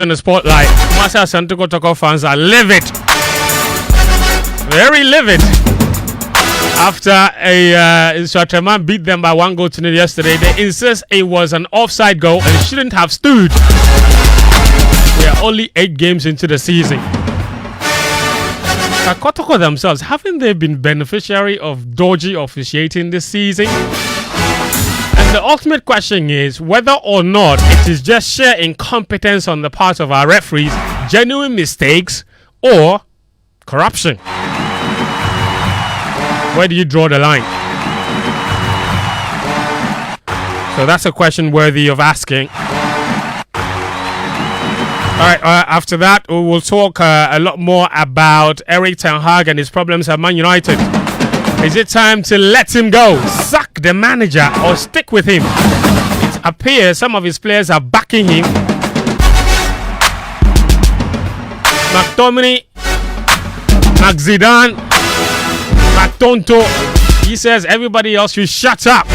in the spotlight. Masa Santo Kotoko fans are livid. Very livid. After Swatraman beat them by 1-0 yesterday, they insist it was an offside goal and shouldn't have stood. We are only 8 games into the season. Kotoko themselves, haven't they been beneficiary of dodgy officiating this season? And the ultimate question is whether or not it is just sheer incompetence on the part of our referees, genuine mistakes, or corruption. Where do you draw the line? So that's a question worthy of asking. Alright, after that, we will talk a lot more about Erik ten Hag and his problems at Man United. Is it time to let him go, sack the manager, or stick with him? It appears some of his players are backing him. McTominay, McZidane, McTonto. He says everybody else should shut up.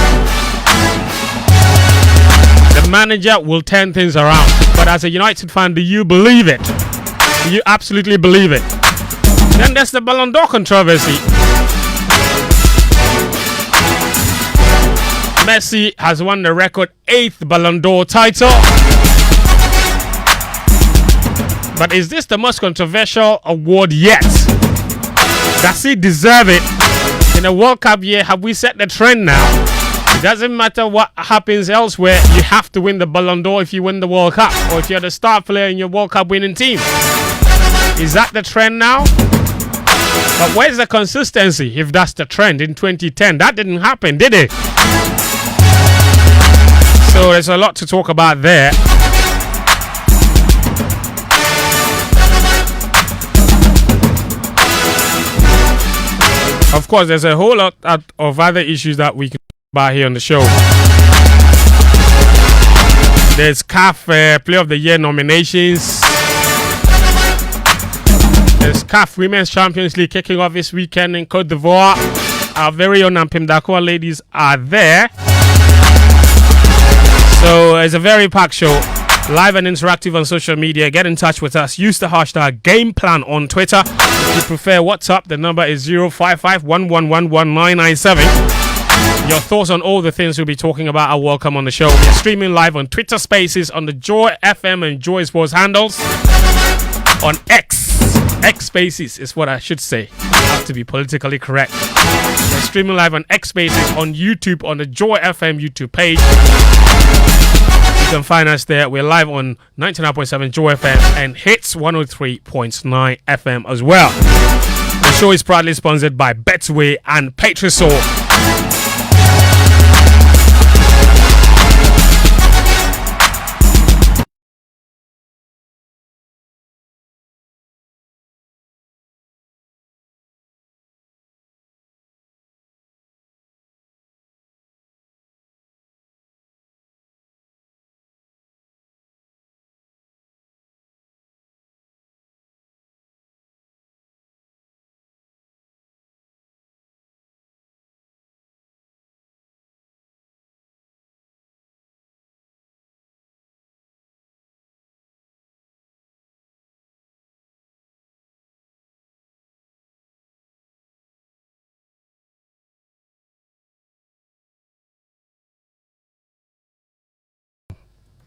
The manager will turn things around. But as a United fan, do you believe it? Do you absolutely believe it? Then there's the Ballon d'Or controversy. Messi has won the record 8th Ballon d'Or title. But is this the most controversial award yet? Does he deserve it? In a World Cup year, have we set the trend now? It doesn't matter what happens elsewhere, you have to win the Ballon d'Or if you win the World Cup, or if you're the star player in your World Cup winning team. Is that the trend now? But where's the consistency if that's the trend in 2010? That didn't happen, did it? So there's a lot to talk about there. Of course, there's a whole lot of other issues that we can talk about here on the show. There's CAF Player of the Year nominations. There's CAF Women's Champions League kicking off this weekend in Côte d'Ivoire. Our very own Ampim Dakwa ladies are there. So it's a very packed show. Live and interactive on social media. Get in touch with us. Use the hashtag GamePlan on Twitter. If you prefer WhatsApp, the number is 055-111-1997. Your thoughts on all the things we'll be talking about are welcome on the show. We're streaming live on Twitter Spaces on the Joy FM and Joy Sports handles. On X Spaces is what I should say. I have to be politically correct. We're streaming live on X Spaces on YouTube on the Joy FM YouTube page. You can find us there. We're live on 99.7 Joy FM and Hits 103.9 FM as well. The show is proudly sponsored by Betway and Patrisol.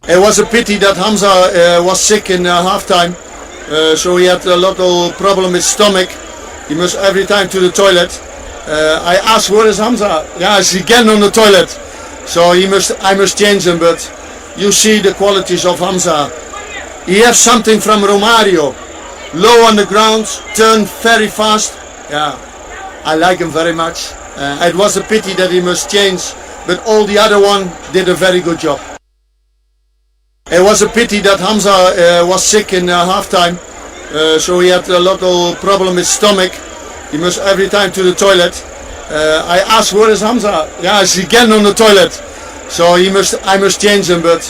It was a pity that Hamza was sick in halftime, so he had a lot of problem with stomach. He must every time to the toilet. I asked, where is Hamza? Yeah, he's again on the toilet. So I must change him, but you see the qualities of Hamza. He has something from Romario. Low on the ground, turn very fast. Yeah, I like him very much. It was a pity that he must change, but all the other one did a very good job. It was a pity that Hamza was sick in halftime, so he had a lot of problem with stomach. He must every time to the toilet. I asked, where is Hamza? Yeah, he's again on the toilet. So I must change him, but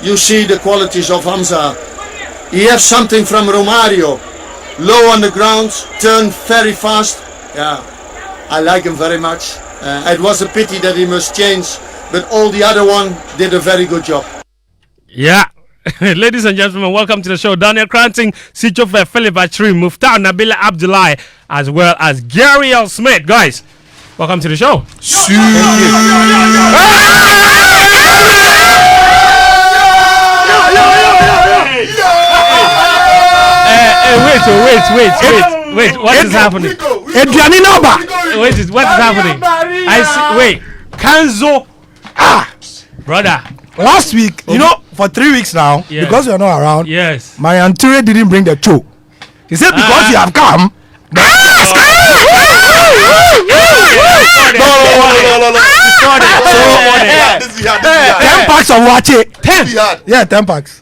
you see the qualities of Hamza. He has something from Romario. Low on the ground, turn very fast. Yeah, I like him very much. It was a pity that he must change, but all the other one did a very good job. Yeah, Ladies and gentlemen, welcome to the show. Daniel Koranteng, Sitsofe, Philip Atsirim, Muftawu, Nabila Abdullahi, as well as Gary L. Smith. Guys, welcome to the show. Wait. What is happening? What is happening? Wait. Kanzo. Brother. Last week, for 3 weeks now, because you're not around, yes, Man Utd didn't bring the show. He said because you have come. No. 10 packs of wache. 10. Yeah, 10 packs.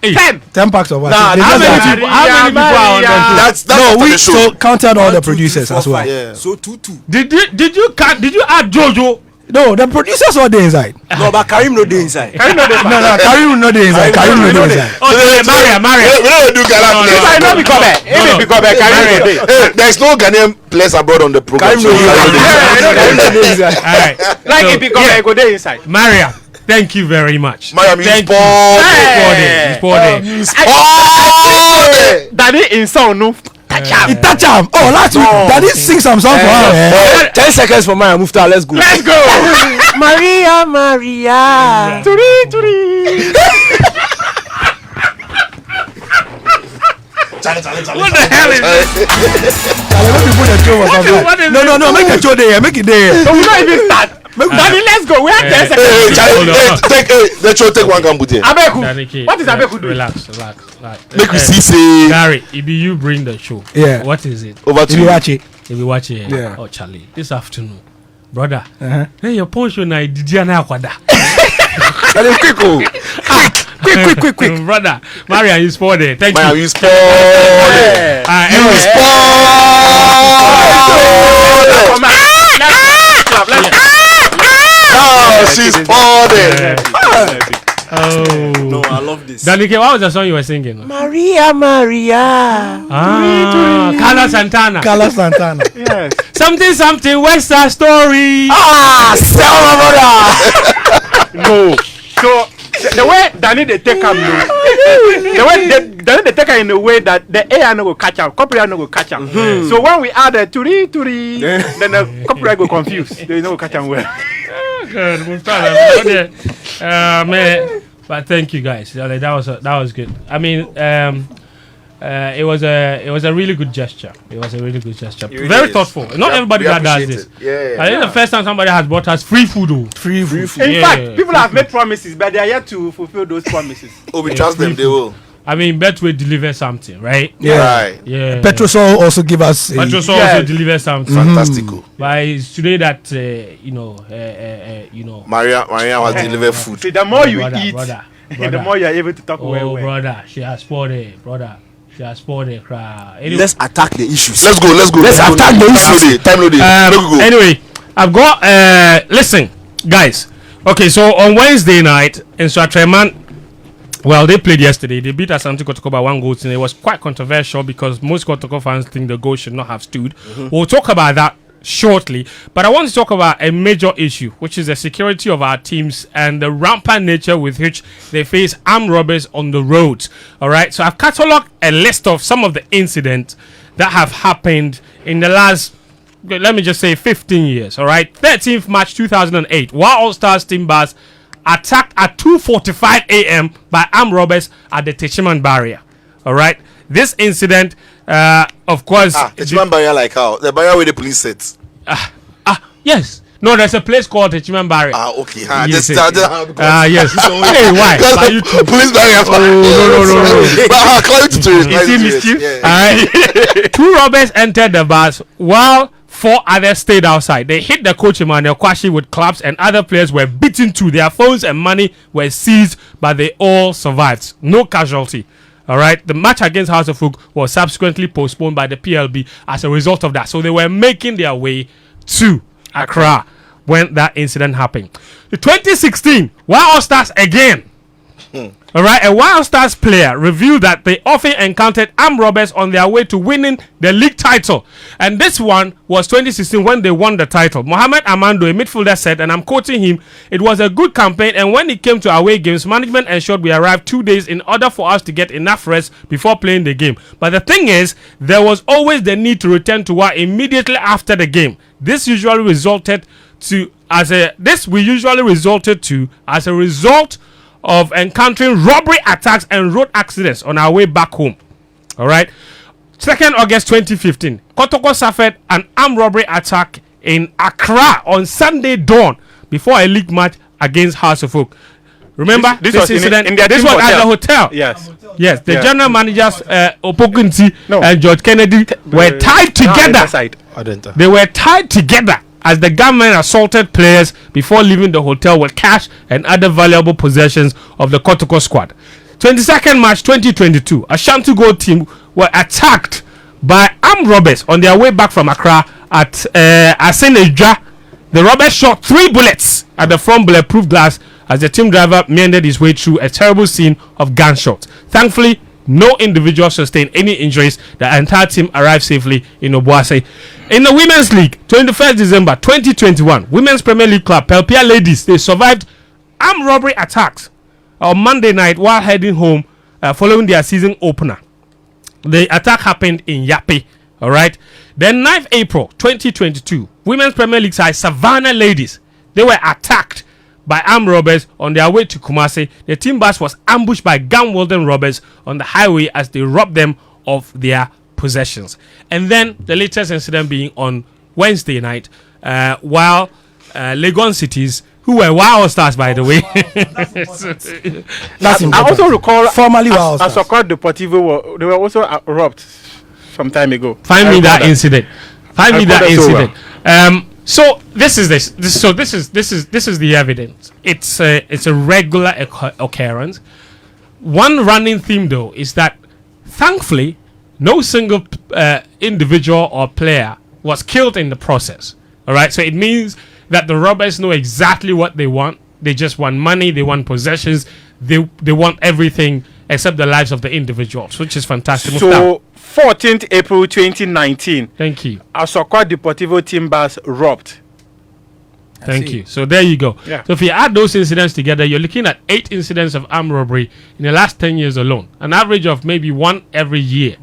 10 packs of wache. How many people are on the show? No, we so counted all the producers as well. Yeah. So 2. Did you add Jojo? No, the producers were there inside. No, but Karim no dey inside. Karim no there inside. Karim no there inside. Okay, Maria. We don't do Ghana players. I know because There's no Ghanaian players abroad on the program. Karim no there inside. All right. like if you come go dey inside. Maria, thank you very much. Mariam, you sport. Daddy in sound no. He touch him. Oh, last week, Daddy sing some song for her. 10 seconds for Maya Muftawu. Let's go. Maria. Turi. What the hell is this? No, make the show there. Make it there. So we don't even start. Daddy, let's go. We have 10 seconds. Take one Gambute. Abeku. What is Abeku doing? Relax. Make we see say. Gary, if you bring the show, Yeah. what is it? Over to If you watch it. If you watch it, Yeah. oh Charlie, this afternoon, brother. Hey, your punch on I did kwada. Quick. Brother, Maria, you sport it. Thank Mariam, you. you sport. She's sporting. No, I love this. Danike, what was the song you were singing? Maria. Carlos Santana. Yes. Something West Side Story. No. So the way Danny they take him, the way Danny they take him in a way that the AI no go catch him, copyright no go catch him. So when we add a turi, then the copyright go confused. They no go catch him well. Good, man. But thank you guys. That was good. I mean, it was a really good gesture. Very thoughtful. Not everybody that does this. I think the first time somebody has bought us free food. Free food. In fact, people have made promises, but they are yet to fulfill those promises. Oh, we trust them. They will. I mean, Betway deliver something, right? Right. Yeah. Petrosol also give us. Also deliver something. Fantastical. But it's today that Maria has delivered food. See, the more you brother, eat, brother. the more you are able to talk well. Brother, she has spoiled it, crowd. Anyway, Let's attack the issues. Let's go. Let's attack the issues. Time loading. Anyway, I've got listen, guys. Okay, so on Wednesday night in Swatraman, well, they played yesterday. They beat Asante Kotoko by 1 goal. And it was quite controversial because most Kotoko fans think the goal should not have stood. We'll talk about that shortly, but I want to talk about a major issue, which is the security of our teams and the rampant nature with which they face armed robbers on the roads. All right, so I've catalogued a list of some of the incidents that have happened in the last, let me just say, 15 years. All right, 13th March 2008, while All Stars team bus attacked at 2:45 a.m. by armed robbers at the Techiman barrier. All right, this incident, of course, Techiman barrier like how? The barrier where the police sits. Yes. No, there's a place called Techiman barrier. Okay. Yes. Yes. Hey, why? By you too. Police barrier. No. But clarity to it. Is he mischief? Yeah. All right. 2 robbers entered the bus while 4 others stayed outside. They hit the coach Emmanuel Kwashi with clubs, and other players were beaten too. Their phones and money were seized, but they all survived. No casualty. All right. The match against House of Oak was subsequently postponed by the PLB as a result of that. So they were making their way to Accra when that incident happened. The 2016, while All Stars again All right, a Wild Stars player revealed that they often encountered armed robbers on their way to winning the league title. And this one was 2016 when they won the title. Mohamed Amando, a midfielder, said, and I'm quoting him, "It was a good campaign, and when it came to away games, management ensured we arrived 2 days in order for us to get enough rest before playing the game. But the thing is, there was always the need to return to work immediately after the game. This usually resulted as a result of encountering robbery attacks and road accidents on our way back home." All right. 2nd August 2015, Kotoko suffered an armed robbery attack in Accra on Sunday dawn before a league match against House of Oak. Remember this incident? This was at the hotel. Yes. The general managers Opokunti and George Kennedy were tied together. They were tied together as the gunmen assaulted players before leaving the hotel with cash and other valuable possessions of the Kotoko squad. 22nd March 2022, Ashanti Gold team were attacked by armed robbers on their way back from Accra at Asenejwa. The robbers shot 3 bullets at the front bulletproof glass as the team driver meandered his way through a terrible scene of gunshots. Thankfully, no individual sustained any injuries. The entire team arrived safely in Obuasi. In the Women's League, 21st December 2021, Women's Premier League club Pelpia Ladies, they survived armed robbery attacks on Monday night while heading home following their season opener. The attack happened in Yape. All right. Then 9th April 2022, Women's Premier League side Savannah Ladies, they were attacked by armed robbers on their way to Kumasi. The team bus was ambushed by gun-wielding robbers on the highway as they robbed them of their possessions. And then the latest incident being on Wednesday night, while Legon Cities, who were Wild Stars, by the way. That's important. I also recall formerly Wild Stars. Asokwa Deportivo they were also robbed some time ago. Find me that incident. So this is the evidence. It's a regular occurrence. One running theme though is that thankfully no single individual or player was killed in the process. All right, so it means that the robbers know exactly what they want. They just want money. They want possessions. They want everything except the lives of the individuals, which is fantastic. So 14th April 2019. Thank you. Asokwa Deportivo team bus robbed. Thank you. So there you go. Yeah. So if you add those incidents together, you're looking at 8 incidents of armed robbery in the last 10 years alone. An average of maybe 1 every year.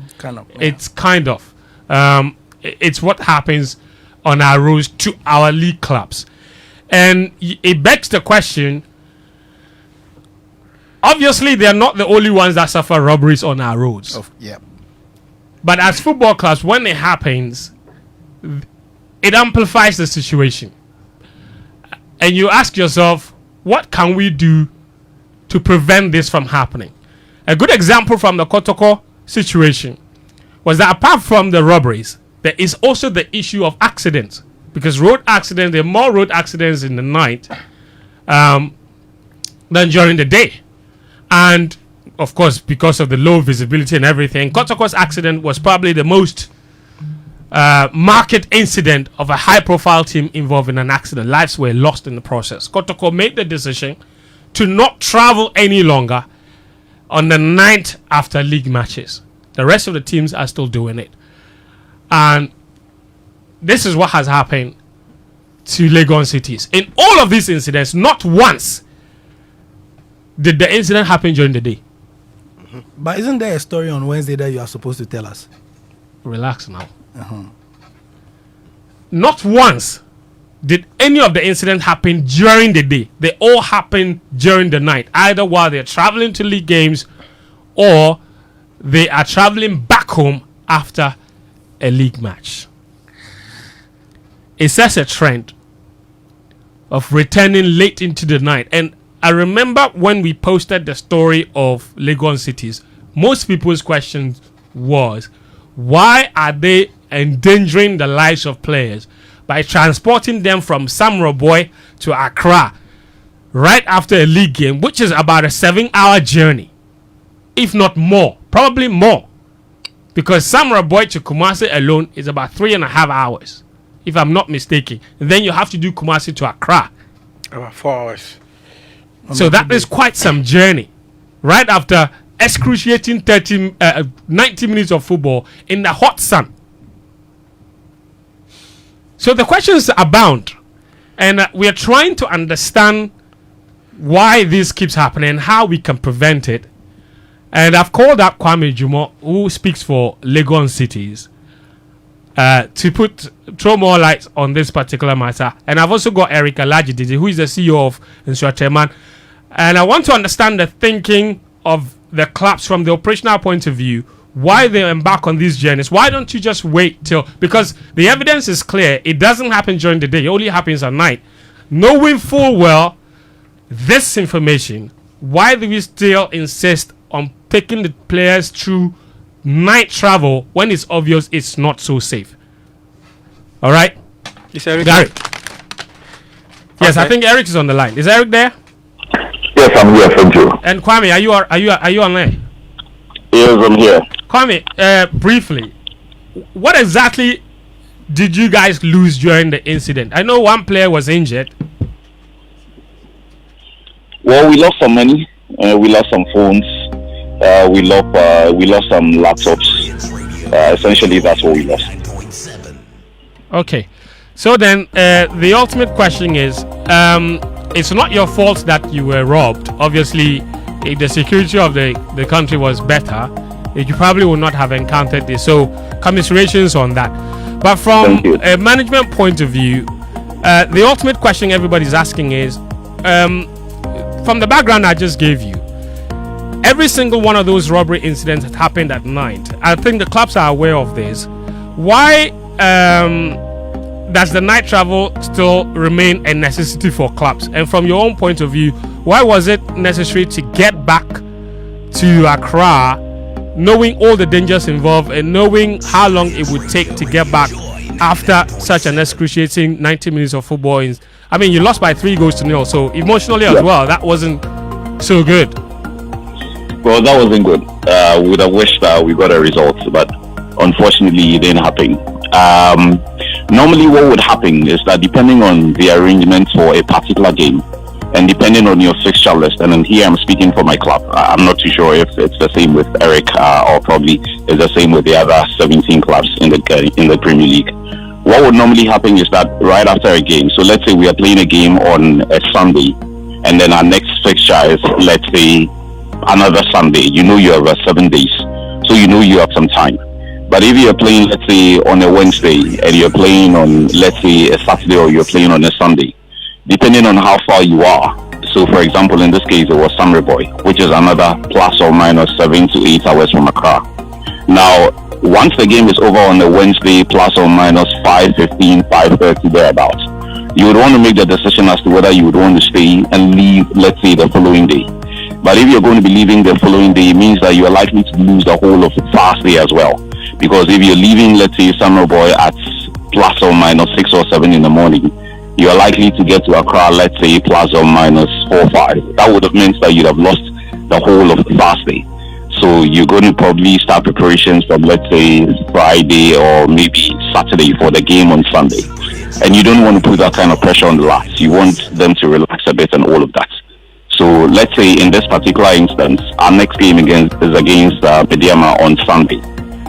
It's kind of. It's what happens on our roads to our league clubs. And it begs the question, obviously they're not the only ones that suffer robberies on our roads. But as football clubs, when it happens, it amplifies the situation. And you ask yourself, what can we do to prevent this from happening? A good example from the Kotoko situation was that apart from the robberies, there is also the issue of accidents. Because road accidents, there are more road accidents in the night than during the day. And, of course, because of the low visibility and everything, Kotoko's accident was probably the most marked incident of a high-profile team involved in an accident. Lives were lost in the process. Kotoko made the decision to not travel any longer on the night after league matches. The rest of the teams are still doing it. And this is what has happened to Legon Cities. In all of these incidents, not once did the incident happen during the day. But isn't there a story on Wednesday that you are supposed to tell us? Relax now. Not once did any of the incidents happen during the day. They all happen during the night, either while they're traveling to league games or they are traveling back home after a league match. It sets a trend of returning late into the night. And I remember when we posted the story of Legon Cities, most people's question was, why are they endangering the lives of players by transporting them from Samroboy to Accra right after a league game, which is about a 7-hour journey, if not more, probably more, because Samroboy to Kumasi alone is about 3.5 hours, if I'm not mistaken. And then you have to do Kumasi to Accra, about 4 hours. So that is quite some journey. right after excruciating 90 minutes of football in the hot sun. So the questions abound, and we are trying to understand why this keeps happening and how we can prevent it. And I've called up Kwame Jumo, who speaks for Legon Cities, to throw more light on this particular matter. And I've also got Eric Alajididi, who is the CEO of Nsuateman. And I want to understand the thinking of the clubs from the operational point of view, why they embark on these journeys. Why don't you just wait till, because the evidence is clear, it doesn't happen during the day, it only happens at night. Knowing full well this information, why do we still insist on taking the players through night travel when it's obvious it's not so safe? All right, Is Eric? Gary. Yes, Okay. I think Eric is on the line. Is Eric there? Yes, I'm here. Thank you. And Kwame, are you on there? Yes, I'm here. Kwame, briefly, what exactly did you guys lose during the incident? I know one player was injured. Well, we lost some money. We lost some phones. We lost some laptops. Essentially, that's what we lost. Okay. So then, the ultimate question is, it's not your fault that you were robbed. Obviously, if the security of the country was better, you probably would not have encountered this. So, commiserations on that. But from a management point of view, the ultimate question everybody's asking is, from the background I just gave you, every single one of those robbery incidents that happened at night, I think the clubs are aware of this. Why does the night travel still remain a necessity for clubs? And from your own point of view, why was it necessary to get back to Accra, knowing all the dangers involved and knowing how long it would take to get back after such an excruciating 90 minutes of football? I mean, you lost by 3-0, so emotionally as well, that wasn't so good. Well, that wasn't good. We would have wished we got a result, but unfortunately, it didn't happen. Normally, what would happen is that depending on the arrangement for a particular game, and depending on your fixture list, and then here I'm speaking for my club. I'm not too sure if it's the same with Eric or probably it's the same with the other 17 clubs in the Premier League. What would normally happen is that right after a game, so let's say we are playing a game on a Sunday, and then our next fixture is, let's say, another Sunday. You know you have 7 days, so you know you have some time. But if you're playing, let's say, on a Wednesday, and you're playing on, let's say, a Saturday, or you're playing on a Sunday, depending on how far you are. So, for example, in this case, it was Samre Boy, which is another plus or minus 7 to 8 hours from Accra. Now, once the game is over on a Wednesday, plus or minus 5:15, 5:30, thereabouts, you would want to make the decision as to whether you would want to stay and leave, let's say, the following day. But if you're going to be leaving the following day, it means that you are likely to lose the whole of the fast day as well. Because if you're leaving, let's say, Samre Boy at plus or minus 6 or 7 in the morning, you're likely to get to Accra, let's say, plus or minus 4 or 5. That would have meant that you'd have lost the whole of the fast day. So you're going to probably start preparations from, let's say, Friday or maybe Saturday for the game on Sunday. And you don't want to put that kind of pressure on the lads. You want them to relax a bit and all of that. So let's say in this particular instance, our next game is against Pediama on Sunday.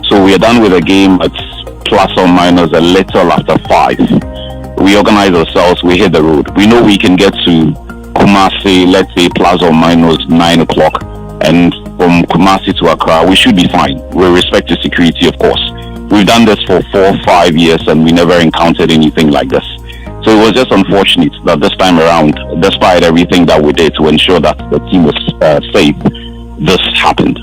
So we are done with the game at plus or minus a little after 5. We organize ourselves, we hit the road. We know we can get to Kumasi, let's say, plus or minus 9 o'clock. And from Kumasi to Accra, we should be fine. With respect to security, of course. We've done this for 4 or 5 years and we never encountered anything like this. So it was just unfortunate that this time around, despite everything that we did to ensure that the team was safe, this happened.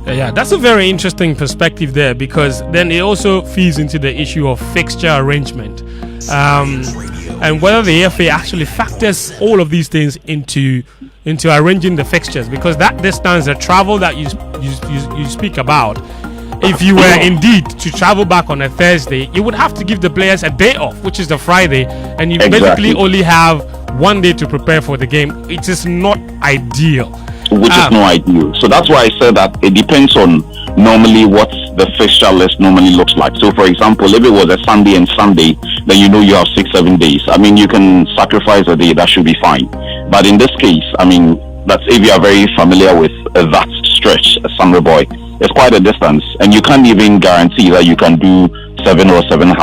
Yeah, that's a very interesting perspective there, because then it also feeds into the issue of fixture arrangement, and whether the FA actually factors all of these things into arranging the fixtures, because that distance, the travel that you speak about, if you were indeed to travel back on a Thursday, you would have to give the players a day off, which is the Friday, and you basically only have 1 day to prepare for the game. It is not ideal. Which is no ideal. So that's why I said that it depends on normally what the fixture list normally looks like. So for example, if it was a Sunday and Sunday, then you know you have 6-7 days. I mean, you can sacrifice a day, that should be fine. But in this case, I mean, That's if you are very familiar with that stretch, Sunday Boy. It's quite a distance, and you can't even guarantee that you can do 7.5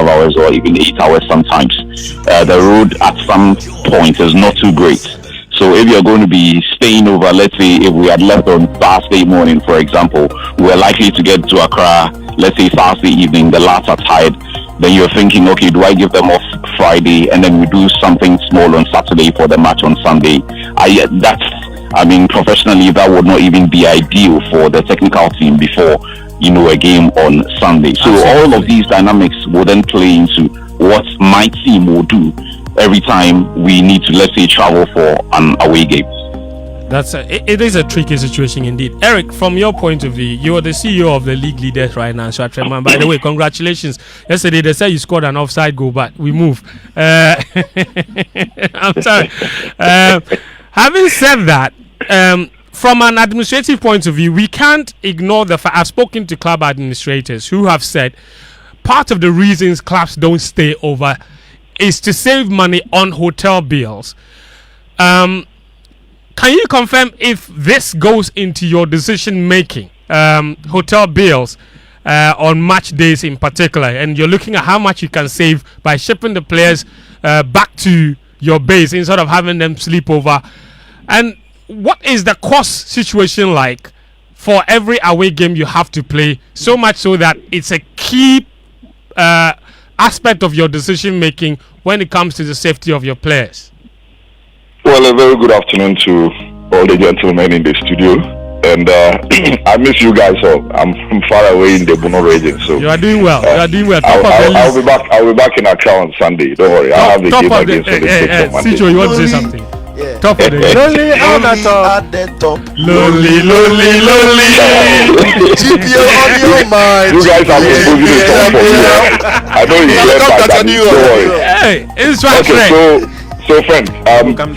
hours, or even 8 hours sometimes. The road at some point is not too great. So if you're going to be staying over, let's say if we had left on Thursday morning, for example, we're likely to get to Accra, let's say Thursday evening, the lads are tired. Then you're thinking, okay, do I give them off Friday and then we do something small on Saturday for the match on Sunday? Professionally, that would not even be ideal for the technical team before, a game on Sunday. So all of these dynamics will then play into what my team will do every time we need to, let's say, travel for an away game. It is a tricky situation indeed. Eric, from your point of view, you are the CEO of the league leaders right now, Atsirim. By the way, congratulations. Yesterday they said you scored an offside goal, but we move. I'm sorry. Having said that, from an administrative point of view, we can't ignore the fact. I've spoken to club administrators who have said part of the reasons clubs don't stay over is to save money on hotel bills. Can you confirm if this goes into your decision making, hotel bills on match days in particular, and you're looking at how much you can save by shipping the players back to your base instead of having them sleep over? And what is the cost situation like for every away game you have to play, so much so that it's a key aspect of your decision making when it comes to the safety of your players? Well, a very good afternoon to all the gentlemen in the studio, and I miss you guys all. I'm far away in the Bono region, so you are doing well. Top I'll be back. I'll be back in Accra on Sunday. Don't worry. I'll have the game against the 6th of Monday. Sitsofe, you want to say something? Yeah. Top of the Lonely at the top. Lonely. GPO on your mind. You guys are supposed to talk for me. I know you get back. Don't worry. Hey, it's right. Okay, so friend,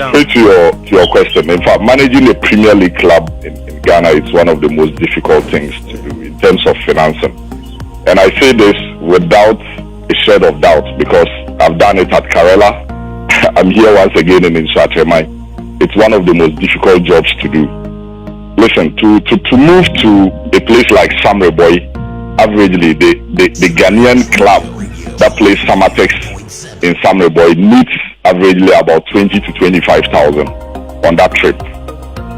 straight to your question. In fact, managing a Premier League club in Ghana is one of the most difficult things to do in terms of financing. And I say this without a shred of doubt because I've done it at Karela. I'm here once again in Atsirim. It's one of the most difficult jobs to do. Listen, to move to a place like Samreboy, averagely the Ghanaian club that plays Samatex in Samreboy needs averagely about 20 to 25,000 on that trip.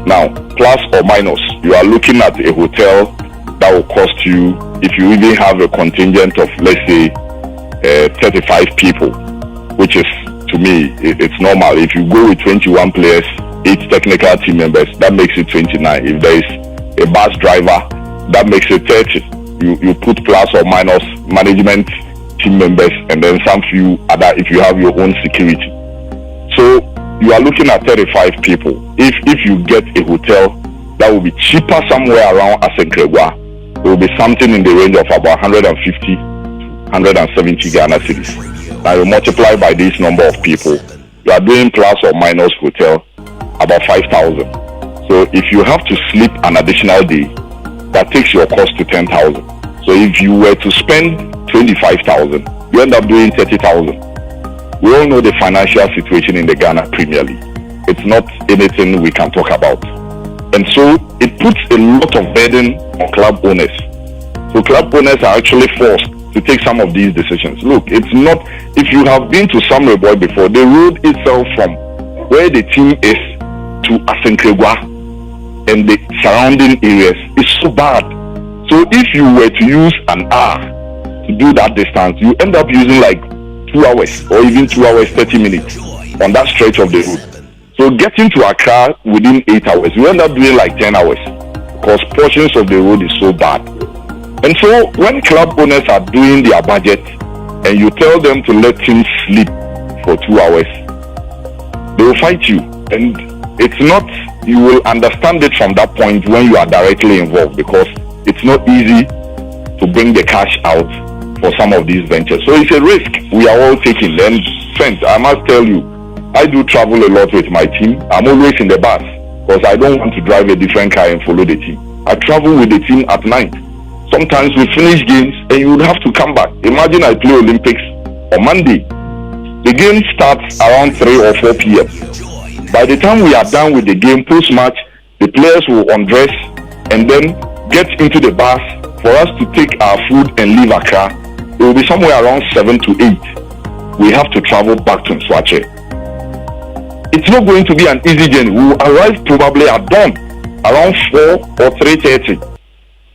Now, plus or minus, you are looking at a hotel that will cost you, if you even have a contingent of, let's say, 35 people, which is, to me, it's normal. If you go with 21 players, 8 technical team members, that makes it 29. If there is a bus driver, that makes it 30. You put plus or minus management team members and then some few other if you have your own security. So you are looking at 35 people. If you get a hotel that will be cheaper somewhere around Asenkregwa, it will be something in the range of about 150 to 170 Ghana Cities. Now you multiply by this number of people, you are doing plus or minus hotel about 5,000. So if you have to sleep an additional day, that takes your cost to 10,000. So if you were to spend 25,000, you end up doing 30,000. We all know the financial situation in the Ghana Premier League. It's not anything we can talk about. And so it puts a lot of burden on club owners. So club owners are actually forced to take some of these decisions. Look, it's not, if you have been to Samreboy before, the road itself from where the team is to Asenkregwa and the surrounding areas is so bad. So if you were to use an hour to do that distance, you end up using like 2 hours or even 2 hours 30 minutes on that stretch of the road. So getting to Accra within 8 hours, you end up doing like 10 hours because portions of the road is so bad. And so when club owners are doing their budget and you tell them to let teams sleep for 2 hours, they will fight you. And it's not, you will understand it from that point when you are directly involved, because it's not easy to bring the cash out for some of these ventures. So it's a risk we are all taking. And friends, I must tell you, I do travel a lot with my team. I'm always in the bus because I don't want to drive a different car and follow the team. I travel with the team at night. Sometimes we finish games and you would have to come back. Imagine I play Olympics on Monday. The game starts around 3 or 4 p.m. By the time we are done with the game post-match, the players will undress and then get into the bus for us to take our food and leave Accra. It will be somewhere around 7 to 8. We have to travel back to Nswache. It's not going to be an easy journey. We will arrive probably at dawn, around 4 or 3:30.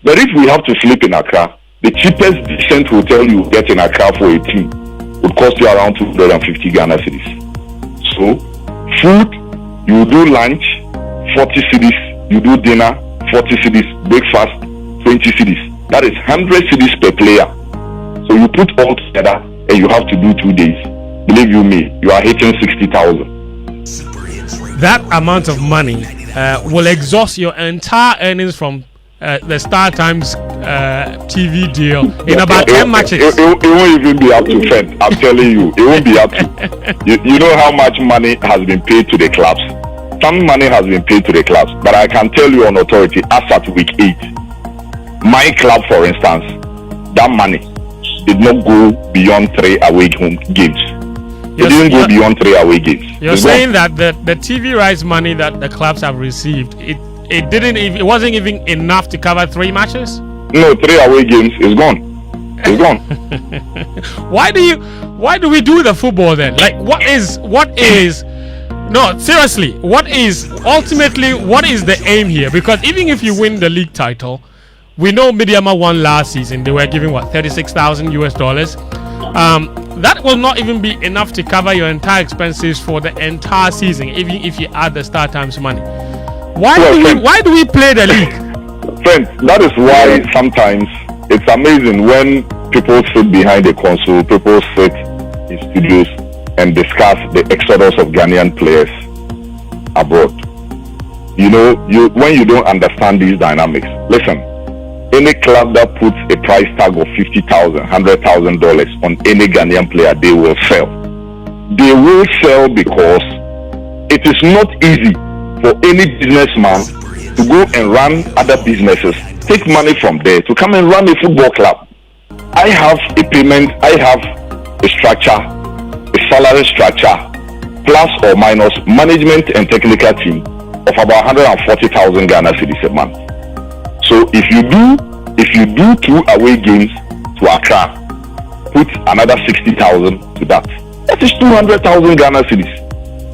But if we have to sleep in Accra, the cheapest decent hotel you get in Accra for a team would cost you around 250 Ghana cedis. So, food, you do lunch, 40 cedis, you do dinner, 40 cedis, breakfast, 20 cedis. That is 100 cedis per player. So you put all together and you have to do 2 days. Believe you me, you are hitting 60,000. That amount of money will exhaust your entire earnings from the Star Times TV deal in about 10 matches. It won't even be up to Fent. I'm telling you, it won't be up to. You know how much money has been paid to the clubs. Some money has been paid to the clubs, but I can tell you on authority, as at week 8, my club, for instance, that money did not go beyond 3 away home games. It didn't go beyond 3 away games. You're saying that the TV rights money that the clubs have received, it wasn't even enough to cover 3 matches? No, 3 away games is gone. It's gone. Why do we do the football then? Like what is no, seriously, what is the aim here? Because even if you win the league title, we know Midiama won last season. They were giving $36,000. That will not even be enough to cover your entire expenses for the entire season, even if you add the Star Times money. Why do we play the league? Friends, that is why sometimes it's amazing when people sit behind a console, people sit in studios and discuss the exodus of Ghanaian players abroad. You know, when you don't understand these dynamics, listen. Any club that puts a price tag of $50,000, $100,000 on any Ghanaian player, they will sell. They will sell because it is not easy for any businessman to go and run other businesses, take money from there to come and run a football club. I have a payment, I have a structure, a salary structure, plus or minus management and technical team of about 140,000 Ghana cedis a month. So if you do 2 away games to Accra, put another 60,000 to that. That is 200,000 Ghana cedis.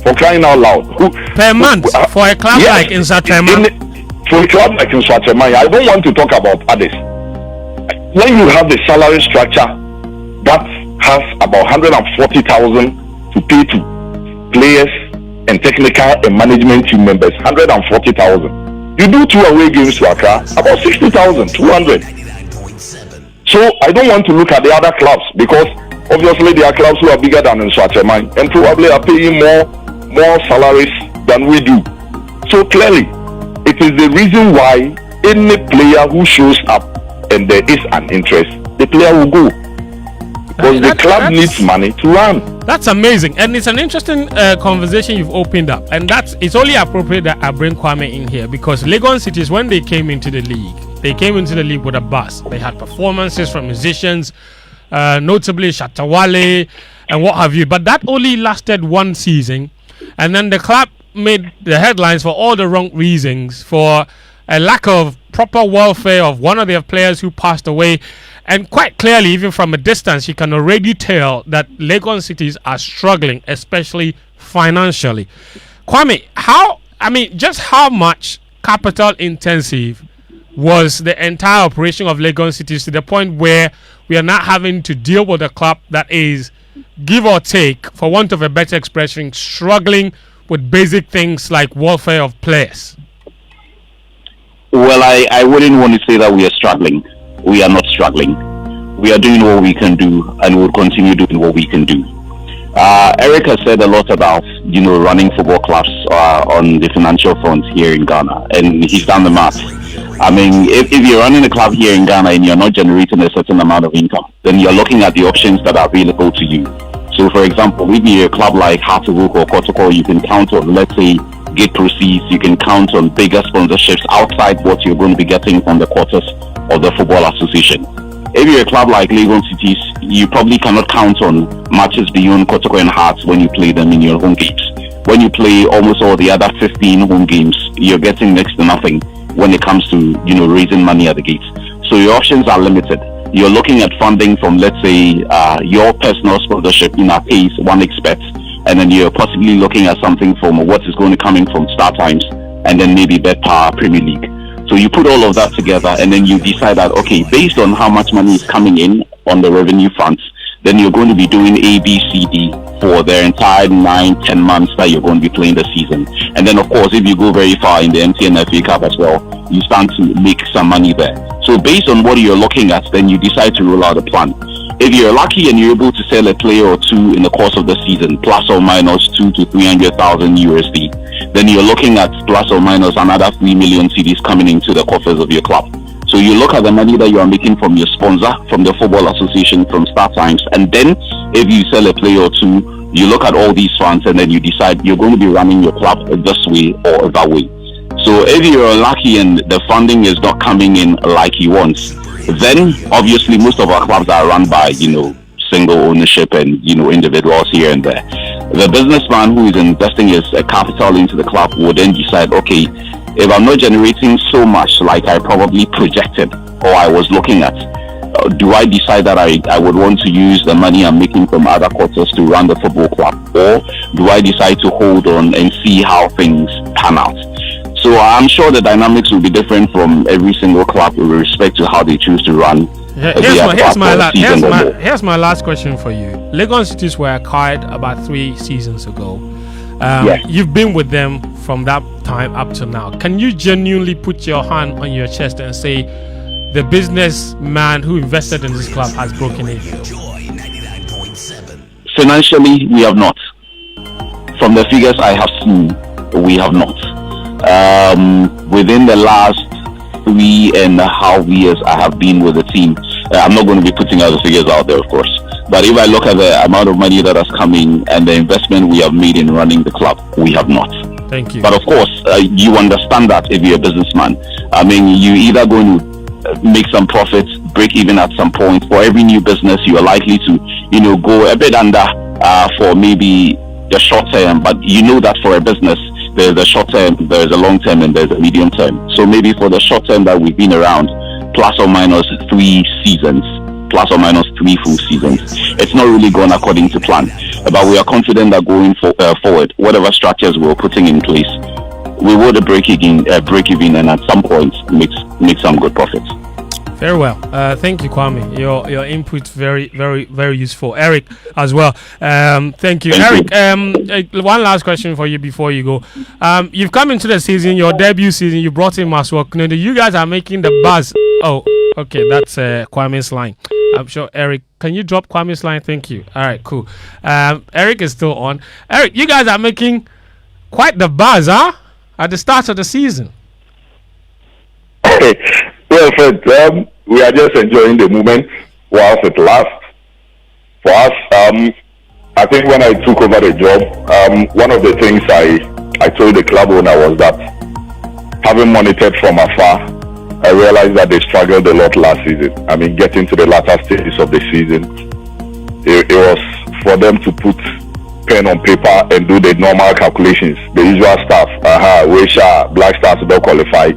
For crying out loud. Per month for a club like in Nswache. For a club like in Nswache, I don't want to talk about others. When you have the salary structure that has about 140,000 to pay to players and technical and management team members, 140,000. You do 2 away games to Accra, about 60,000, 200. So I don't want to look at the other clubs because obviously there are clubs who are bigger than Nswache and probably are paying more salaries than we do. So clearly, it is the reason why any player who shows up and there is an interest, the player will go. Because the club needs money to run. That's amazing, and it's an interesting conversation you've opened up, and it's only appropriate that I bring Kwame in here because Legon Cities, when they came into the league, with a bus. They had performances from musicians, notably Shatawale and what have you, but that only lasted 1 season, and then the club made the headlines for all the wrong reasons, for a lack of proper welfare of one of their players who passed away. And quite clearly, even from a distance, you can already tell that Legon Cities are struggling, especially financially. Kwame, just how much capital intensive was the entire operation of Legon Cities to the point where we are not having to deal with a club that is, give or take, for want of a better expression, struggling with basic things like welfare of players? Well, I wouldn't want to say that we are struggling. We are not struggling. We are doing what we can do, and we'll continue doing what we can do. Eric has said a lot about, running football clubs on the financial front here in Ghana, and he's done the math. I mean, if you're running a club here in Ghana and you're not generating a certain amount of income, then you're looking at the options that are available to you. So, for example, maybe a club like Tahiru or Koranteng, you can count on, let's say, gate proceeds, you can count on bigger sponsorships outside what you're going to be getting from the quarters of the Football Association. If you're a club like Legon Cities, you probably cannot count on matches beyond Koranteng and Hearts when you play them in your home games. when you play almost all the other 15 home games, you're getting next to nothing when it comes to, raising money at the gates. So your options are limited. You're looking at funding from, let's say, your personal sponsorship in our case, OneXpert, and then you're possibly looking at something from what is going to come in from StarTimes, and then maybe BetPower Premier League. So you put all of that together, and then you decide that, okay, based on how much money is coming in on the revenue front, then you're going to be doing A, B, C, D for the entire 9-10 months that you're going to be playing the season. And then, of course, if you go very far in the MTN FA Cup as well, you start to make some money there. So based on what you're looking at, then you decide to roll out a plan. If you're lucky and you're able to sell a player or two in the course of the season, plus or minus 200,000 to 300,000 USD, then you're looking at plus or minus another 3 million cedis coming into the coffers of your club. So you look at the money that you are making from your sponsor, from the Football Association, from StarTimes, and then if you sell a player or two, you look at all these funds and then you decide you're going to be running your club this way or that way. So if you're lucky and the funding is not coming in like you want, then obviously most of our clubs are run by, single ownership and, individuals here and there. The businessman who is investing his capital into the club will then decide, okay, if I'm not generating so much like I probably projected or I was looking at, do I decide that I would want to use the money I'm making from other quarters to run the football club, or do I decide to hold on and see how things pan out? So I'm sure the dynamics will be different from every single club with respect to how they choose to run. Here's my last question for you. Legon Cities were acquired about 3 seasons ago. Yes. You've been with them from that time up to now. Can you genuinely put your hand on your chest and say the businessman who invested in this club has broken even? Financially, we have not. From the figures I have seen, we have not. Within the last 3.5 years I have been with the team, I'm not going to be putting other figures out there, of course. But if I look at the amount of money that has come in and the investment we have made in running the club, we have not. Thank you. But of course, you understand that if you're a businessman, you either going to make some profits, break even at some point. For every new business, you are likely to, go a bit under for maybe the short term. But that for a business, there's a short term, there's a long term, and there's a medium term. So maybe for the short term that we've been around, plus or minus 3 seasons, plus or minus 3 full seasons, it's not really gone according to plan. But we are confident that going forward, whatever structures we're putting in place, we will break even and at some point make some good profits. Very well. Thank you, Kwame. Your input very, very, very useful. Eric as well. Thank you. Eric, one last question for you before you go. You've come into the season, your debut season, you brought in Maswa Kunodo. You guys are making the buzz. Oh, okay, that's Kwame's line. I'm sure, Eric, can you drop Kwame's line? Thank you. All right, cool. Eric is still on. Eric, you guys are making quite the buzz, huh? At the start of the season. Well, Fred, we are just enjoying the moment whilst it lasts. For us, I think when I took over the job, one of the things I told the club owner was that, having monitored from afar, I realized that they struggled a lot last season. Getting to the latter stages of the season, it was for them to put pen on paper and do the normal calculations, the usual stuff. Black Stars don't qualify.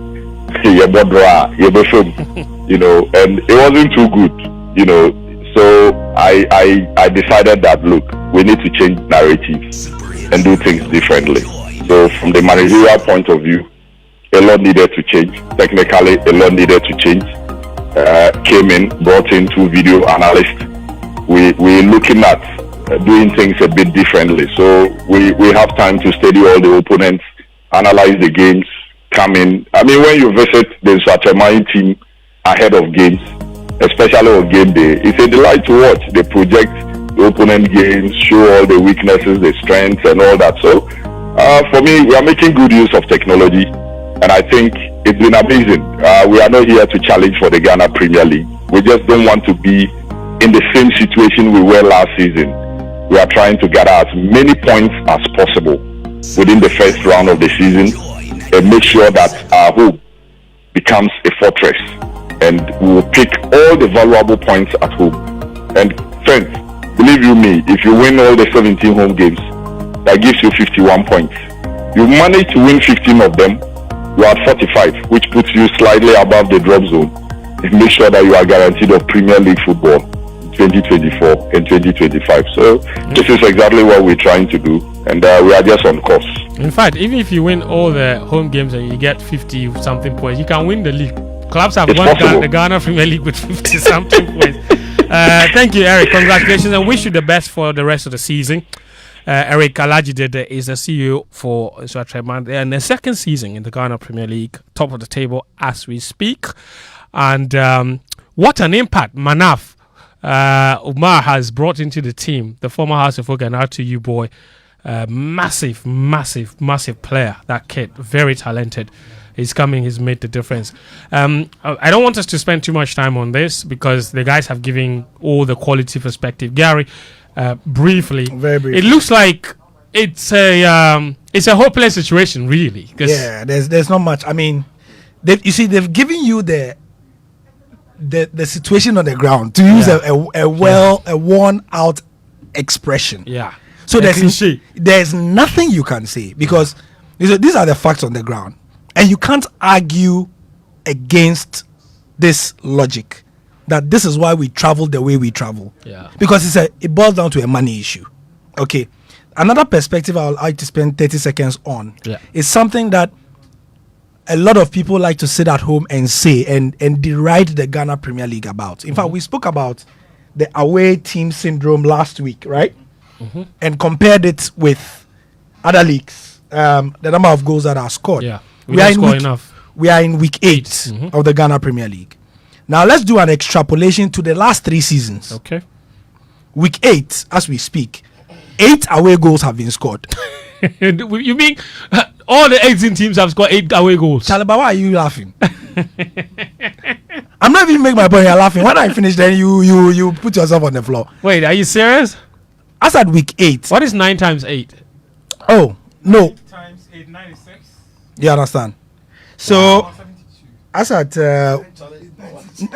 And it wasn't too good, so I decided that, look, we need to change narratives and do things differently. So from the managerial point of view, a lot needed to change. Technically, a lot needed to change. Came in, brought in 2 video analysts. We're looking at doing things a bit differently. So we have time to study all the opponents, analyze the games, come in. When you visit the Sitsofe team ahead of games, especially on game day, it's a delight to watch. They project the opponent games, show all the weaknesses, the strengths, and all that. So for me, we are making good use of technology, and I think it's been amazing. We are not here to challenge for the Ghana Premier League. We just don't want to be in the same situation we were last season. We are trying to gather as many points as possible within the first round of the season and make sure that our home becomes a fortress, and we will pick all the valuable points at home. And friends, believe you me, if you win all the 17 home games, that gives you 51 points. You manage to win 15 of them, you are at 45, which puts you slightly above the drop zone. It makes sure that you are guaranteed of Premier League football in 2024 and 2025. So this is exactly what we're trying to do, and we are just on course. In fact, even if you win all the home games and you get 50 something points, you can win the league. Clubs have won the Ghana Premier League with 50 something points. Thank you, Eric. Congratulations, and wish you the best for the rest of the season. Eric Alajidede is the CEO for Atsirim, and the second season in the Ghana Premier League, top of the table as we speak. And what an impact Manaf Umar has brought into the team. The former House of Folk, and out to you, boy. Massive player. That kid, very talented. He's coming. He's made the difference. I don't want us to spend too much time on this because the guys have given all the quality perspective. Gary, briefly, very briefly, it looks like it's a hopeless situation, really. Yeah, there's not much. I mean, they've given you the situation on the ground, to use a worn out expression. Yeah. So there's nothing you can say because these are the facts on the ground, and you can't argue against this logic that this is why we travel the way we travel. Yeah. Because it boils down to a money issue. Okay. Another perspective I would like to spend 30 seconds on is something that a lot of people like to sit at home and say and deride the Ghana Premier League about. In fact, we spoke about the away team syndrome last week, right? Mm-hmm. And compared it with other leagues, the number of goals that are scored. Yeah, we don't score enough. We are in week 8 of the Ghana Premier League. Now let's do an extrapolation to the last 3 seasons. Okay. Week 8, as we speak, 8 away goals have been scored. You mean all the 18 teams have scored 8 away goals? Chalaba, why are you laughing? I'm not even making my point. You're laughing. When I finish, then you put yourself on the floor. Wait, are you serious? As at week 8. What is 9 times 8? Oh, no. 8 times 8, 96. You understand? So, as at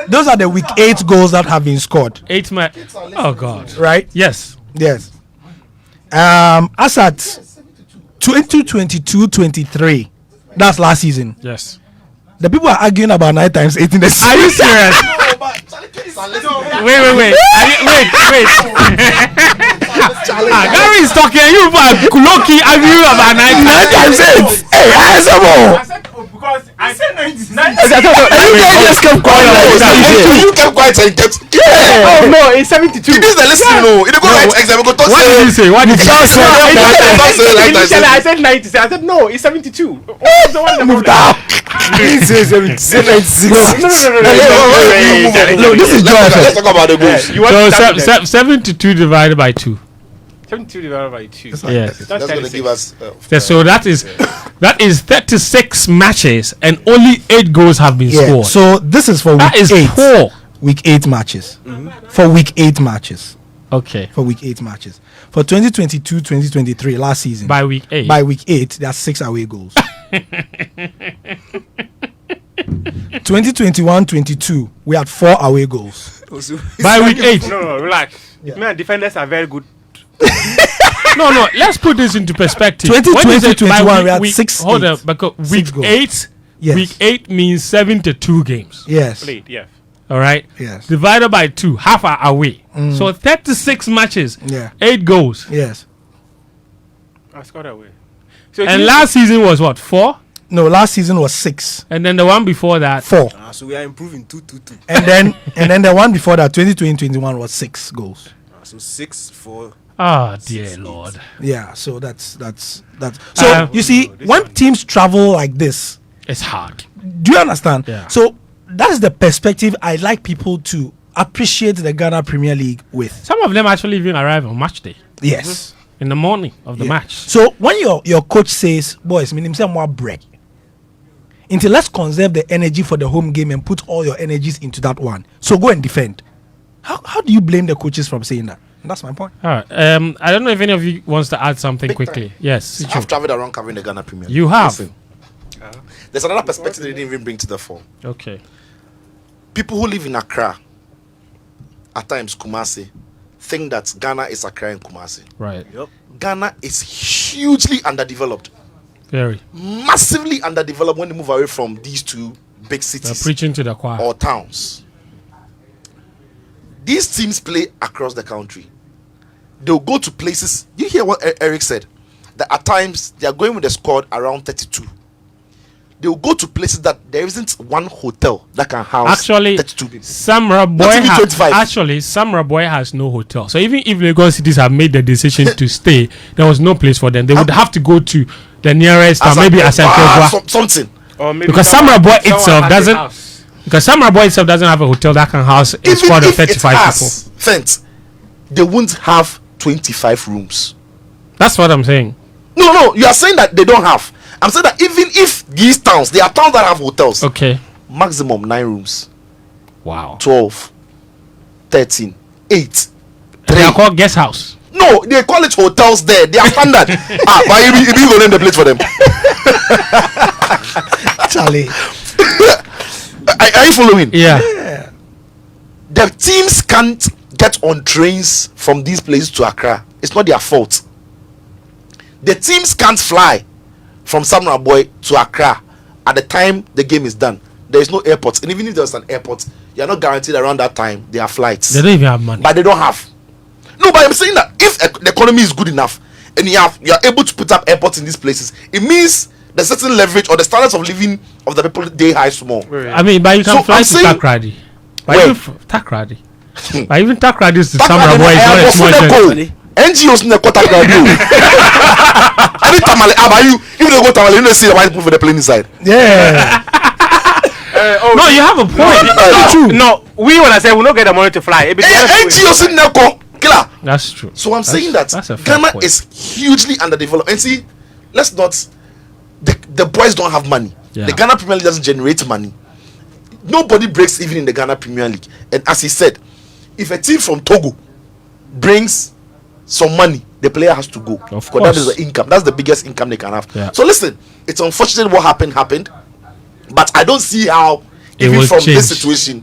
those are the week 8 goals that have been scored. 8 Oh God! Right? Yes. Yes. As at 2022-23, that's last season. Yes. The people are arguing about 9 times 8 in the season. Are you serious? Wait. Gary is talking. You are low-key arguing about 9 times 8. Hey, Because I said 99. You just kept quiet. You kept quiet and kept. Yeah. Oh no, it's 72. You didn't listen. No, it go right exam. Go talk. What did you say? What did you say? Initially, I said 90. I said no, it's 72. What's the one? Muftawu. He says 76. No, this is George. Let's talk about the goals. So 72 divided by 2. 72 divided by 2. Yes. That's going to give us. So that is 36 matches and only 8 goals have been scored. So this is for week 8. That is poor. Week 8 matches. For week 8 matches. Okay. For week 8 matches. For 2022-2023 last season. By week 8. By week 8, there are 6 away goals. 2021-22, we had 4 away goals. By week 8. No, relax. Man, defenders are very good. No. Let's put this into perspective. 2020-21, we had 6. Hold on, because week 8. Yes. Week 8 means 72 games. Yes. Played, yeah. All right. Yes. Divided by 2, half are away. So 36 matches. Yeah. 8 goals. Yes. I scored away. So and last season was what? 4? No, last season was 6. And then the one before that 4. So we are improving 2-2-2. And then the one before that 2020-21 was 6 goals. So 6 for. Oh dear Lord. Yeah, so that's so you see when teams travel like this, it's hard. Do you understand? Yeah. So that is the perspective I like people to appreciate the Ghana Premier League with. Some of them actually even arrive on match day. Yes. In the morning of the match. So when your coach says, boys, minim say more break. Until let's conserve the energy for the home game and put all your energies into that one. So go and defend. How do you blame the coaches from saying that? That's my point. All right. I don't know if any of you wants to add something Big quickly. time. Yes. I've traveled around covering the Ghana Premier League. You have. Listen, there's another perspective they didn't even bring to the fore. Okay. People who live in Accra, at times Kumasi, think that Ghana is Accra and Kumasi. Right. Ghana is hugely underdeveloped. Very. Massively underdeveloped when they move away from these two big They're cities preaching to the choir. or towns. These teams play across the country. They'll go to places. You hear what Eric said? That at times they are going with the squad around 32. They'll go to places that there isn't one hotel that can house Actually, 32 people. Samra Boy Not even 25. Samra Boy has no hotel. So even if Legon Cities have made the decision to stay, there was no place for them. They would have to go to the nearest town, maybe Asante something. Or maybe because someone- Samra Boy someone itself has a doesn't. house. Because Samra Boy itself doesn't have a hotel that can house a squad of 35 people. Fent, they won't have 25 rooms. That's what I'm saying. No, you are saying that they don't have. I'm saying that even if these towns, there are towns that have hotels, Okay. maximum 9 rooms, Wow. 12, 13, 8. They are called guest house. No, they call it hotels there. They are standard. But you go name the place for them. Charlie. Are you following? Yeah. The teams can't get on trains from these places to Accra. It's not their fault. The teams can't fly from Samra Boy to Accra at the time the game is done. There is no airport, and even if there's an airport, you are not guaranteed around that time there are flights. They don't even have money. But they don't have. No, but I'm saying that if the economy is good enough and you are able to put up airports in these places, it means the certain leverage or the standards of living of the people they high small. I mean, but you can So fly I'm to saying- Takrady. But Where? even Takrady. But even Takrady is the That Samra kind Boy. of It's not a small airport, journey. NGOs in the quarter radio. Every Tamale, about you, if they go Tamale, you don't see the white people for the plane inside. Yeah. No, you have a point. No, we when I say we don't get the money to fly. It be the other way. NGOs in the killer. That's true. So I'm saying that that's a fair Ghana point. is hugely underdeveloped. And see, let's not. The boys don't have money. Yeah. The Ghana Premier League doesn't generate money. Nobody breaks even in the Ghana Premier League. And as he said, if a team from Togo brings some money, the player has to go. Of Because course. that is the income. That's the biggest income they can have. Yeah. So listen, it's unfortunate what happened. But I don't see how, It even will from change. this situation,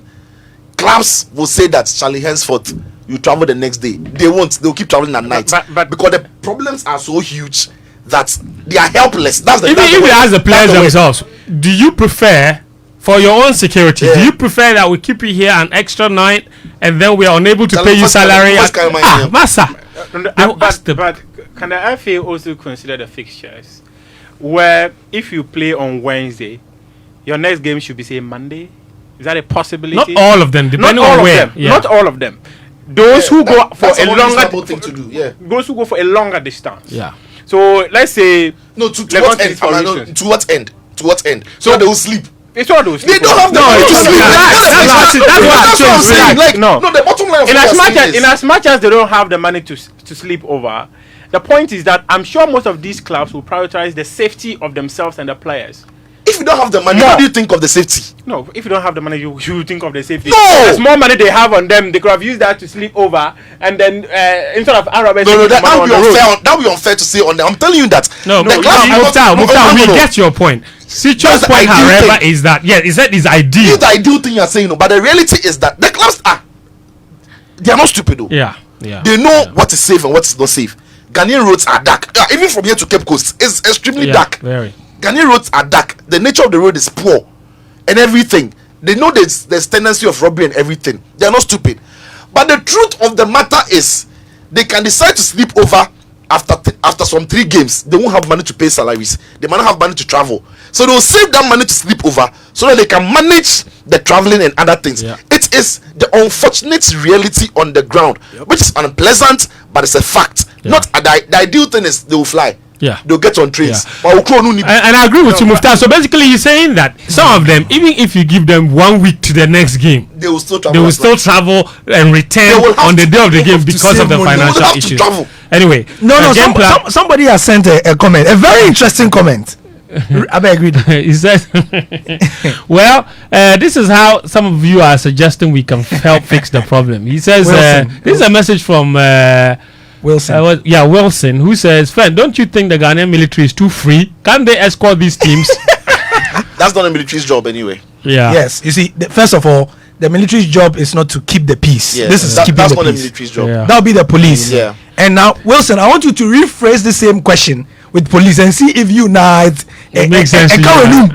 clubs will say that Charlie henceforth you travel the next day. They won't. They'll keep traveling at night. but- because the problems are so huge that they are helpless. That's the Even that's the if we way- ask the players that's the way. themselves, do you prefer, for your own security, do Yeah. you prefer that we keep you here an extra night and then we are unable to Tell pay them you first salary? first kind of money, yeah. Massa. They ask the- But can the FA also consider the fixtures, where if you play on Wednesday, your next game should be say Monday? Is that a possibility? Not all of them, Not depending all on of where. them. Yeah. Not all of them. Those who go for That's a one longer reasonable thing to do. Yeah. those who go for a longer distance. Yeah. So let's say No, to Legon what Cities, end? for I mean, no, instance. to what end? To what end? So they will sleep. it's all those. They don't have the No, money to it's sleep. relax, That's relax, what that's I'm what saying. relax. Like, No. the bottom line of in what as I'm much saying as is- in as much as they don't have the money to sleep over, the point is that I'm sure most of these clubs will prioritize the safety of themselves and the players. if you don't have the money, No. what do you think of the safety? No, if you don't have the money, you think of the safety. No! The small money they have on them, they could have used that to sleep over, and then instead of Arabs, No, that money would on be the road. unfair. That would be unfair to say on them. I'm telling you that. No, the clubs are not- Muftawu, no, we no. get your point. Sitso's That's the point, ideal however, thing. is that, yeah, is that is ideal. It's the ideal thing you're saying, no, but the reality is that the clubs they are not stupid though. Yeah, yeah. They know what is safe and what is not safe. Ghanaian roads are dark. Even from here to Cape Coast, it's extremely Yeah, dark. very. Ghanaian roads are dark. The nature of the road is poor and everything. They know there's tendency of robbery and everything. They are not stupid. But the truth of the matter is, they can decide to sleep over after some 3 games. They won't have money to pay salaries. They might not have money to travel. So they'll save that money to sleep over so that they can manage the traveling and other things. Yeah. It is the unfortunate reality on the ground, which is unpleasant, but it's a fact. Yeah. Not the ideal thing is they will fly. Yeah. They'll get on trains. Yeah. But we'll crow no need- And I agree with you, Muftawu. So basically, you're saying that some of them, even if you give them 1 week to the next game, they will still travel. they will as still well. travel and return They will have on the to- day of the they game have to because save of the money. They will financial have to issues. travel. Anyway, No, game plan. somebody has sent a comment, a very interesting comment. I agreed. He says, well, this is how some of you are suggesting we can help fix the problem. He says, Wilson. this is a message from Wilson. Wilson, who says, Fen, don't you think the Ghanaian military is too free? Can't they escort these teams? That's not a military's job anyway. Yeah. Yes, you see, first of all, the military's job is not to keep the peace. Yeah, this is keeping that's the not the peace. military's job. Yeah. That'll be the police. Yeah. And now, Wilson, I want you to rephrase the same question with police and see if you now It makes sense to you. No,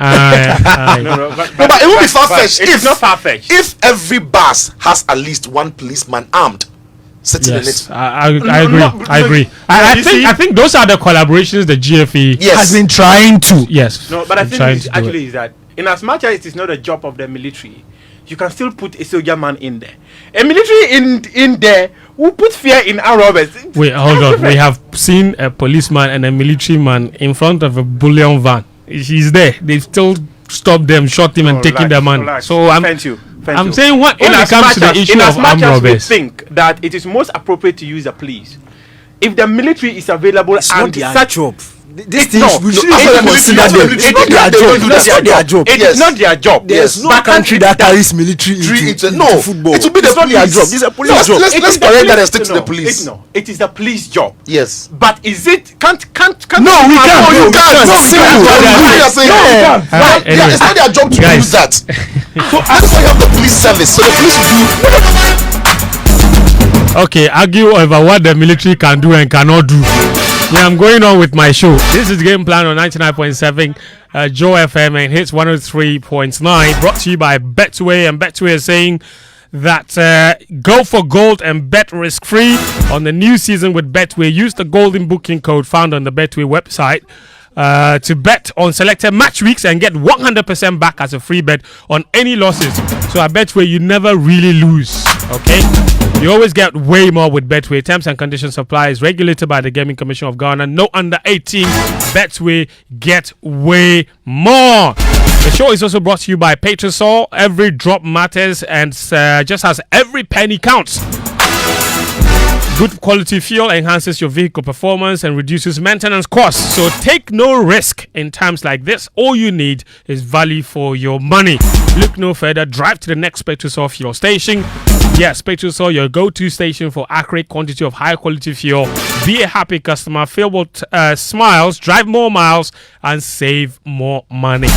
But it won't be far-fetched. It's not far-fetched. If every bus has at least one policeman armed sitting Yes, in it. I agree. no, I agree. I think those are the collaborations the GFE Yes. has been trying to. Yes. No, but I think trying it's to do actually it. is that in as much as it is not a job of the military, you can still put a soldier man in there. A military in there will put fear in our robbers. Wait, hold on. We have seen a policeman and a military man in front of a bullion van. He's there. They still stopped them, shot him, and taking their money. So I'm saying when it comes to the issue of armed robbers, we think that it is most appropriate to use the police. If the military is available It's not and their such job. This No, thing, we no, shouldn't after even the consider military, them. it's It's not not their their job. job. That's not their job. It Yes. is not their job. There's no But country that carries military into No, football. it will be the It's not their police. job. This is a police Let's- job. let's- It is the correct that and police- stick to no, the police. It is the police job. Yes. But is it can't No, we can't. No, you can't. No, That's simple. what you are saying. Yeah. No, Alright, yeah, anyway. it's not their job to Guys. use that. So that's why you have the police service. So the police will do. okay, argue over what the military can do and cannot do. Yeah, I'm going on with my show. This is Game Plan on 99.7 Joe FM and hits 103.9. Brought to you by Betway. And Betway is saying that go for gold and bet risk free on the new season with Betway. Use the golden booking code found on the Betway website to bet on selected match weeks and get 100% back as a free bet on any losses. So I Betway you never really lose. Okay, you always get way more with Betway. Terms and conditions apply. Is regulated by the Gaming Commission of Ghana. No under 18. Betway, get way more. The show is also brought to you by Petrosol. Every drop matters, and just as every penny counts. Good quality fuel enhances your vehicle performance and reduces maintenance costs. So take no risk in times like this. All you need is value for your money. Look no further. Drive to the next Petrosol fuel station. Yes, Petrosol, your go-to station for accurate quantity of high quality fuel. Be a happy customer. Fill with smiles. Drive more miles and save more money.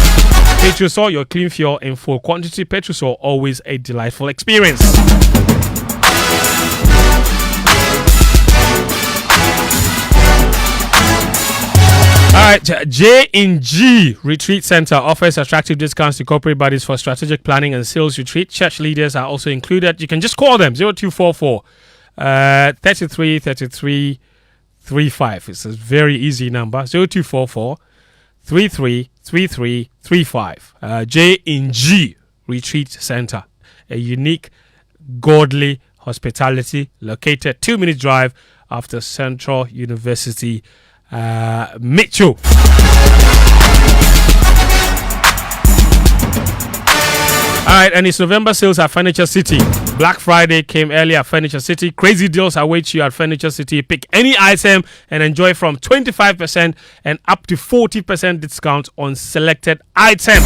Petrosol, your clean fuel in full quantity. Petrosol, always a delightful experience. Alright, J&G Retreat Center offers attractive discounts to corporate bodies for strategic planning and sales retreat. Church leaders are also included. You can just call them 0244 33 33 35. It's a very easy number 0244 33 33 35. J&G Retreat Center, a unique, godly hospitality located 2-minute drive after Central University. Mitchell. Alright, and it's November sales at Furniture City. Black Friday came early at Furniture City. Crazy deals await you at Furniture City. Pick any item and enjoy from 25% and up to 40% discount on selected items.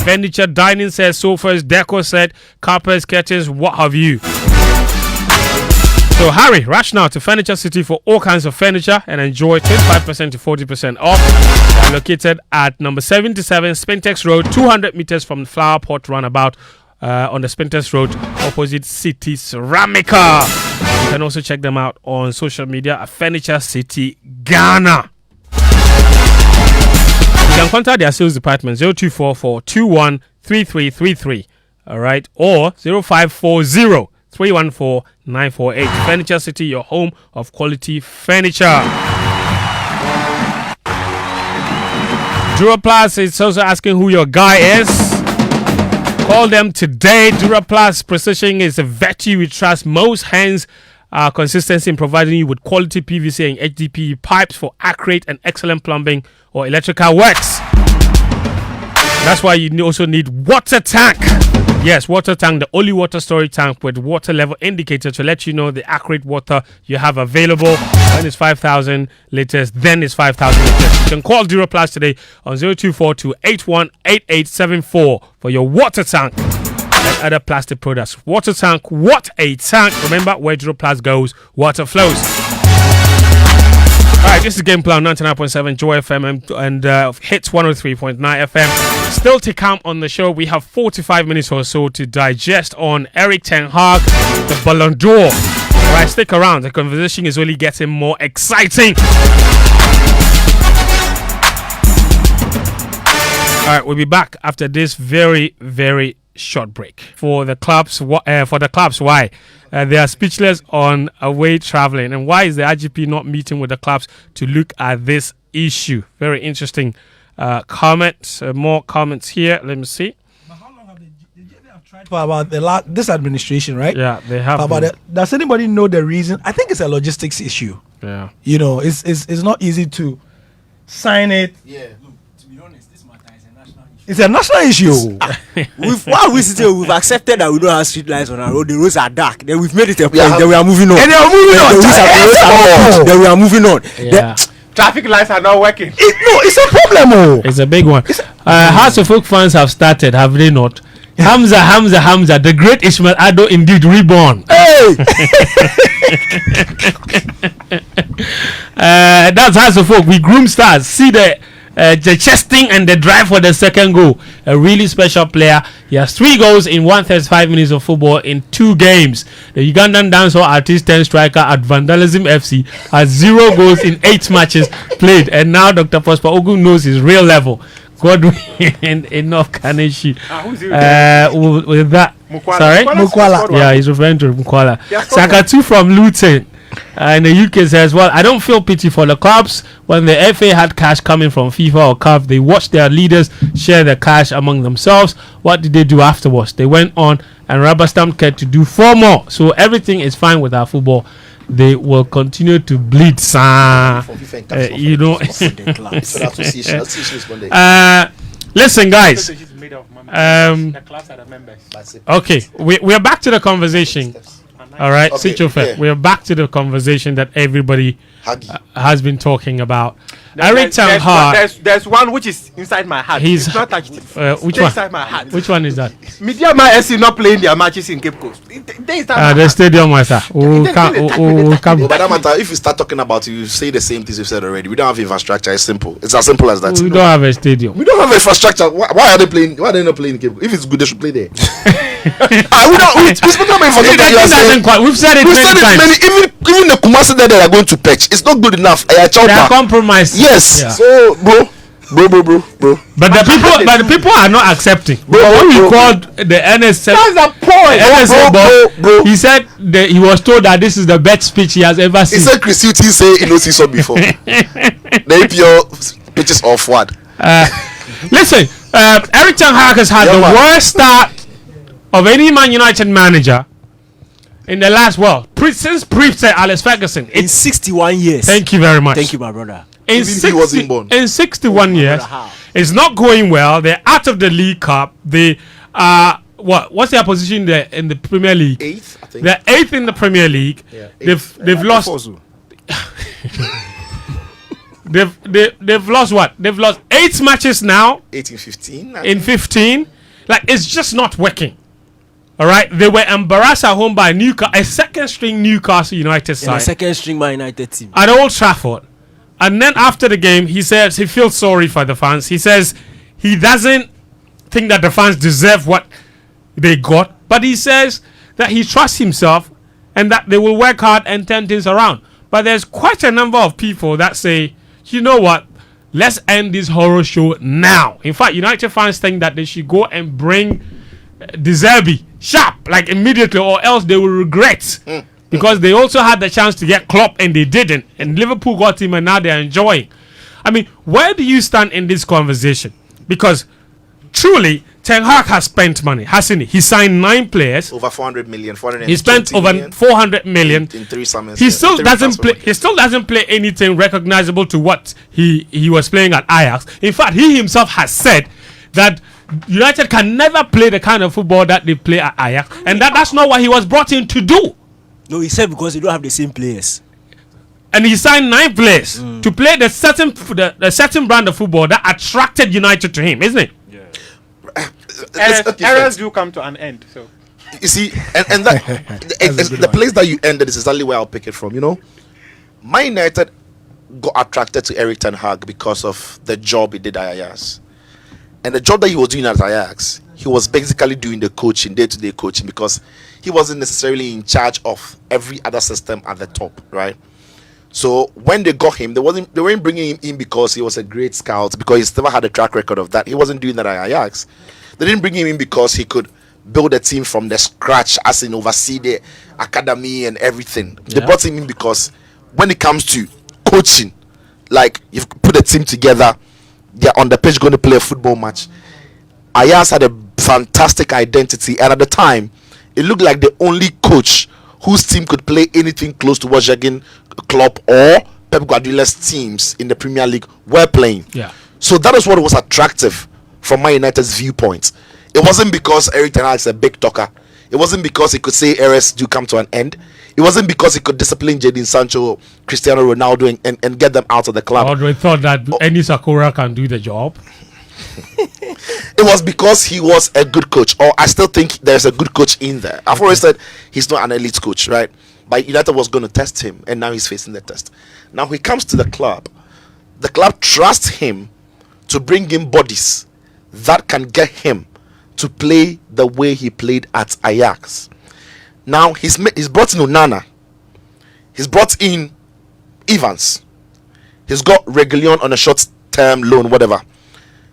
Furniture, dining sets, sofas, decor set, carpets, curtains, what have you. So hurry, rush now to Furniture City for all kinds of furniture and enjoy 25% to 40% off. They are located at number 77 Spintex Road, 200 meters from the Flower Pot Runabout on the Spintex Road, opposite City Ceramica. You can also check them out on social media at Furniture City Ghana. You can contact their sales department 0244 21 3333, all right, or 0540 314 948. Furniture City, your home of quality furniture. Duraplast is also asking who your guy is. Call them today. Duraplast Precision is a virtue we trust most, hence consistency in providing you with quality PVC and HDPE pipes for accurate and excellent plumbing or electrical works. That's why you also need water tank. Yes, water tank, the only water storage tank with water level indicator to let you know the accurate water you have available. When it's 5,000 liters, then it's 5,000 liters. You can call Duraplast today on 0242 818874 for your water tank and other plastic products. Water tank, what a tank. Remember, where Duraplast goes, water flows. Alright, this is Game Plan 99.7 Joy FM and Hits 103.9 FM. Still to come on the show, we have 45 minutes or so to digest on Erik ten Hag, the Ballon d'Or. Alright, stick around. The conversation is only getting more exciting. Alright, we'll be back after this very, very short break. For the clubs, why? They are speechless on away traveling. And why is the IGP not meeting with the clubs to look at this issue? Very interesting comments. More comments here. Let me see. But how long have they tried for about this administration, right? Yeah, they have. About it. Does anybody know the reason? I think it's a logistics issue. Yeah. You know, it's not easy to sign it. Yeah. It's a national issue. We've accepted that we don't have street lights on our road. The roads are dark. Then we've made it a point. Then we are moving on. And they are moving on. Then we are moving on. Yeah. Traffic lights are not working. It's a problem. It's a big one. House of Folk fans have started, have they not? Hamza, the great Ishmael Ado indeed reborn. Hey! That's House of Folk. We groom stars. See the chesting and the drive for the second goal. A really special player. He has 3 goals in 135 minutes of football in 2 games. The Ugandan dancehall artist 10 striker at Vandalism FC has 0 goals in 8 matches played. And now Dr. Prosper Ogun knows his real level. Godwin enough Kaneshi. With that, Mukwala. sorry, Mukwala. Yeah, he's referring to Mukwala. Sakatu from Luton. In the UK says, well, I don't feel pity for the clubs. When the FA had cash coming from FIFA or CAF, they watched their leaders share the cash among themselves. What did they do afterwards? They went on and rubber stamped Ked to do 4 more. So everything is fine with our football. They will continue to bleed, you know. Listen, guys. Okay, we are back to the conversation. All right, Okay, Sitsofe, yeah. we are back to the conversation that everybody has been talking about. Erik ten Hag. There's one which is inside my heart. He's it's not touched. which Stay one? inside my heart. Which one is that? Midiama SC not playing their matches in Cape Coast. The stadium, master. We'll come. No, but that matter, if you start talking about it, you say the same things you've said already. We don't have infrastructure. It's simple. It's as simple as that. We don't have a stadium. We don't have infrastructure. Why are they playing? Why are they not playing in Cape Coast? If it's good, they should play there. We speak about infrastructure. We've said it many times. Even the Kumasi that they are going to patch, it's not good enough. They are compromised. Yes. Yeah. So, bro. But the people are not accepting. But when we called the NSF, That's the point. NSF bro. he said that he was told that this is the best speech he has ever He seen. said Chris Uti say he knows he saw before. The APO pitches off what? Listen, Erik ten Hag has had the worst start of any Man United manager in the last since Sir Alex Ferguson. In 61 years. Thank you very much. Thank you, my brother. In, He wasn't born. in 61 years, How? it's not going well. They're out of the League Cup. They what's their position in the Premier League? 8th, I think. They're 8th in the Premier League. Yeah, They've lost. They've lost what? They've lost 8 matches now 18-15. in 15. Like, it's just not working. All right, they were embarrassed at home by a second-string Newcastle United In side the second string Man United team. at Old Trafford. And then after the game, he says he feels sorry for the fans. He says he doesn't think that the fans deserve what they got, but he says that he trusts himself and that they will work hard and turn things around. But there's quite a number of people that say, you know what, let's end this horror show now. In fact, United fans think that they should go and bring De Zerbi sharp, like immediately, or else they will regret. Because they also had the chance to get Klopp and they didn't. And Liverpool got him and now they're enjoying. I mean, where do you stand in this conversation? Because truly, Ten Hag has spent money, hasn't he? He signed 9 players. Over 400 million. He spent over 400 million. In 3 summers. He still doesn't play. He still doesn't play anything recognizable to what he was playing at Ajax. In fact, he himself has said that United can never play the kind of football that they play at Ajax, and that's not what he was brought in to do. No, he said because they don't have the same players. And he signed 9 players to play the certain brand of football that attracted United to him, isn't it? Errors do come to an end. So You see, and that the place that you ended is exactly where I'll pick it from. You know, Man United got attracted to Erik ten Hag because of the job he did at Ajax. And the job that he was doing at Ajax, he was basically doing the coaching, day-to-day coaching, because he wasn't necessarily in charge of every other system at the top, right? So when they got him, they weren't bringing him in because he was a great scout, because he's never had a track record of that. He wasn't doing that at Ajax. They didn't bring him in because he could build a team from the scratch, as in oversee the academy and everything. They brought him in because when it comes to coaching, like you've put a team together, they're on the pitch going to play a football match. Ajax had a fantastic identity, and at the time, it looked like the only coach whose team could play anything close to what Jurgen Klopp or Pep Guardiola's teams in the Premier League were playing. Yeah. So that is what was attractive from Man United's viewpoint. It wasn't because Erik ten Hag is a big talker. It wasn't because he could say eras do come to an end. It wasn't because he could discipline Jadon Sancho, Cristiano Ronaldo, and get them out of the club. Or they thought that any Sakura can do the job. It was because he was a good coach, or I still think there's a good coach in there. I've always said he's not an elite coach, right? But United was going to test him, and now he's facing the test. Now he comes to the club trusts him to bring in bodies that can get him to play the way he played at Ajax. Now he's brought in Onana, he's brought in Evans, he's got Reguilon on a short-term loan, whatever.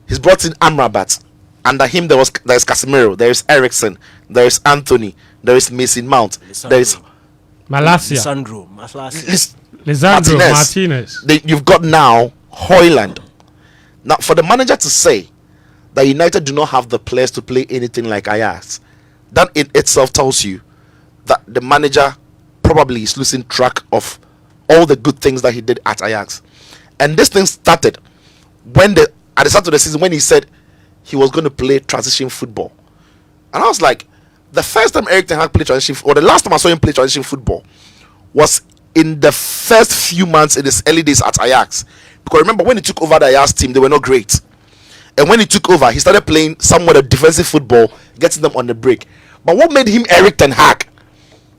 He's brought in Amrabat. Under him there's Casemiro, there is Eriksen, there is Anthony, there is Mason Mount, there is Malacia, Lisandro Martinez. You've got now Højlund. Now for the manager to say that United do not have the players to play anything like Ajax, that in itself tells you that the manager probably is losing track of all the good things that he did at Ajax. And this thing started at the start of the season when he said he was going to play transition football. And I was like, the first time Erik ten Hag played transition, or the last time I saw him play transition football, was in the first few months in his early days at Ajax. Because remember, when he took over the Ajax team, they were not great. And when he took over, he started playing somewhat of defensive football, getting them on the break. But what made him Erik ten Hag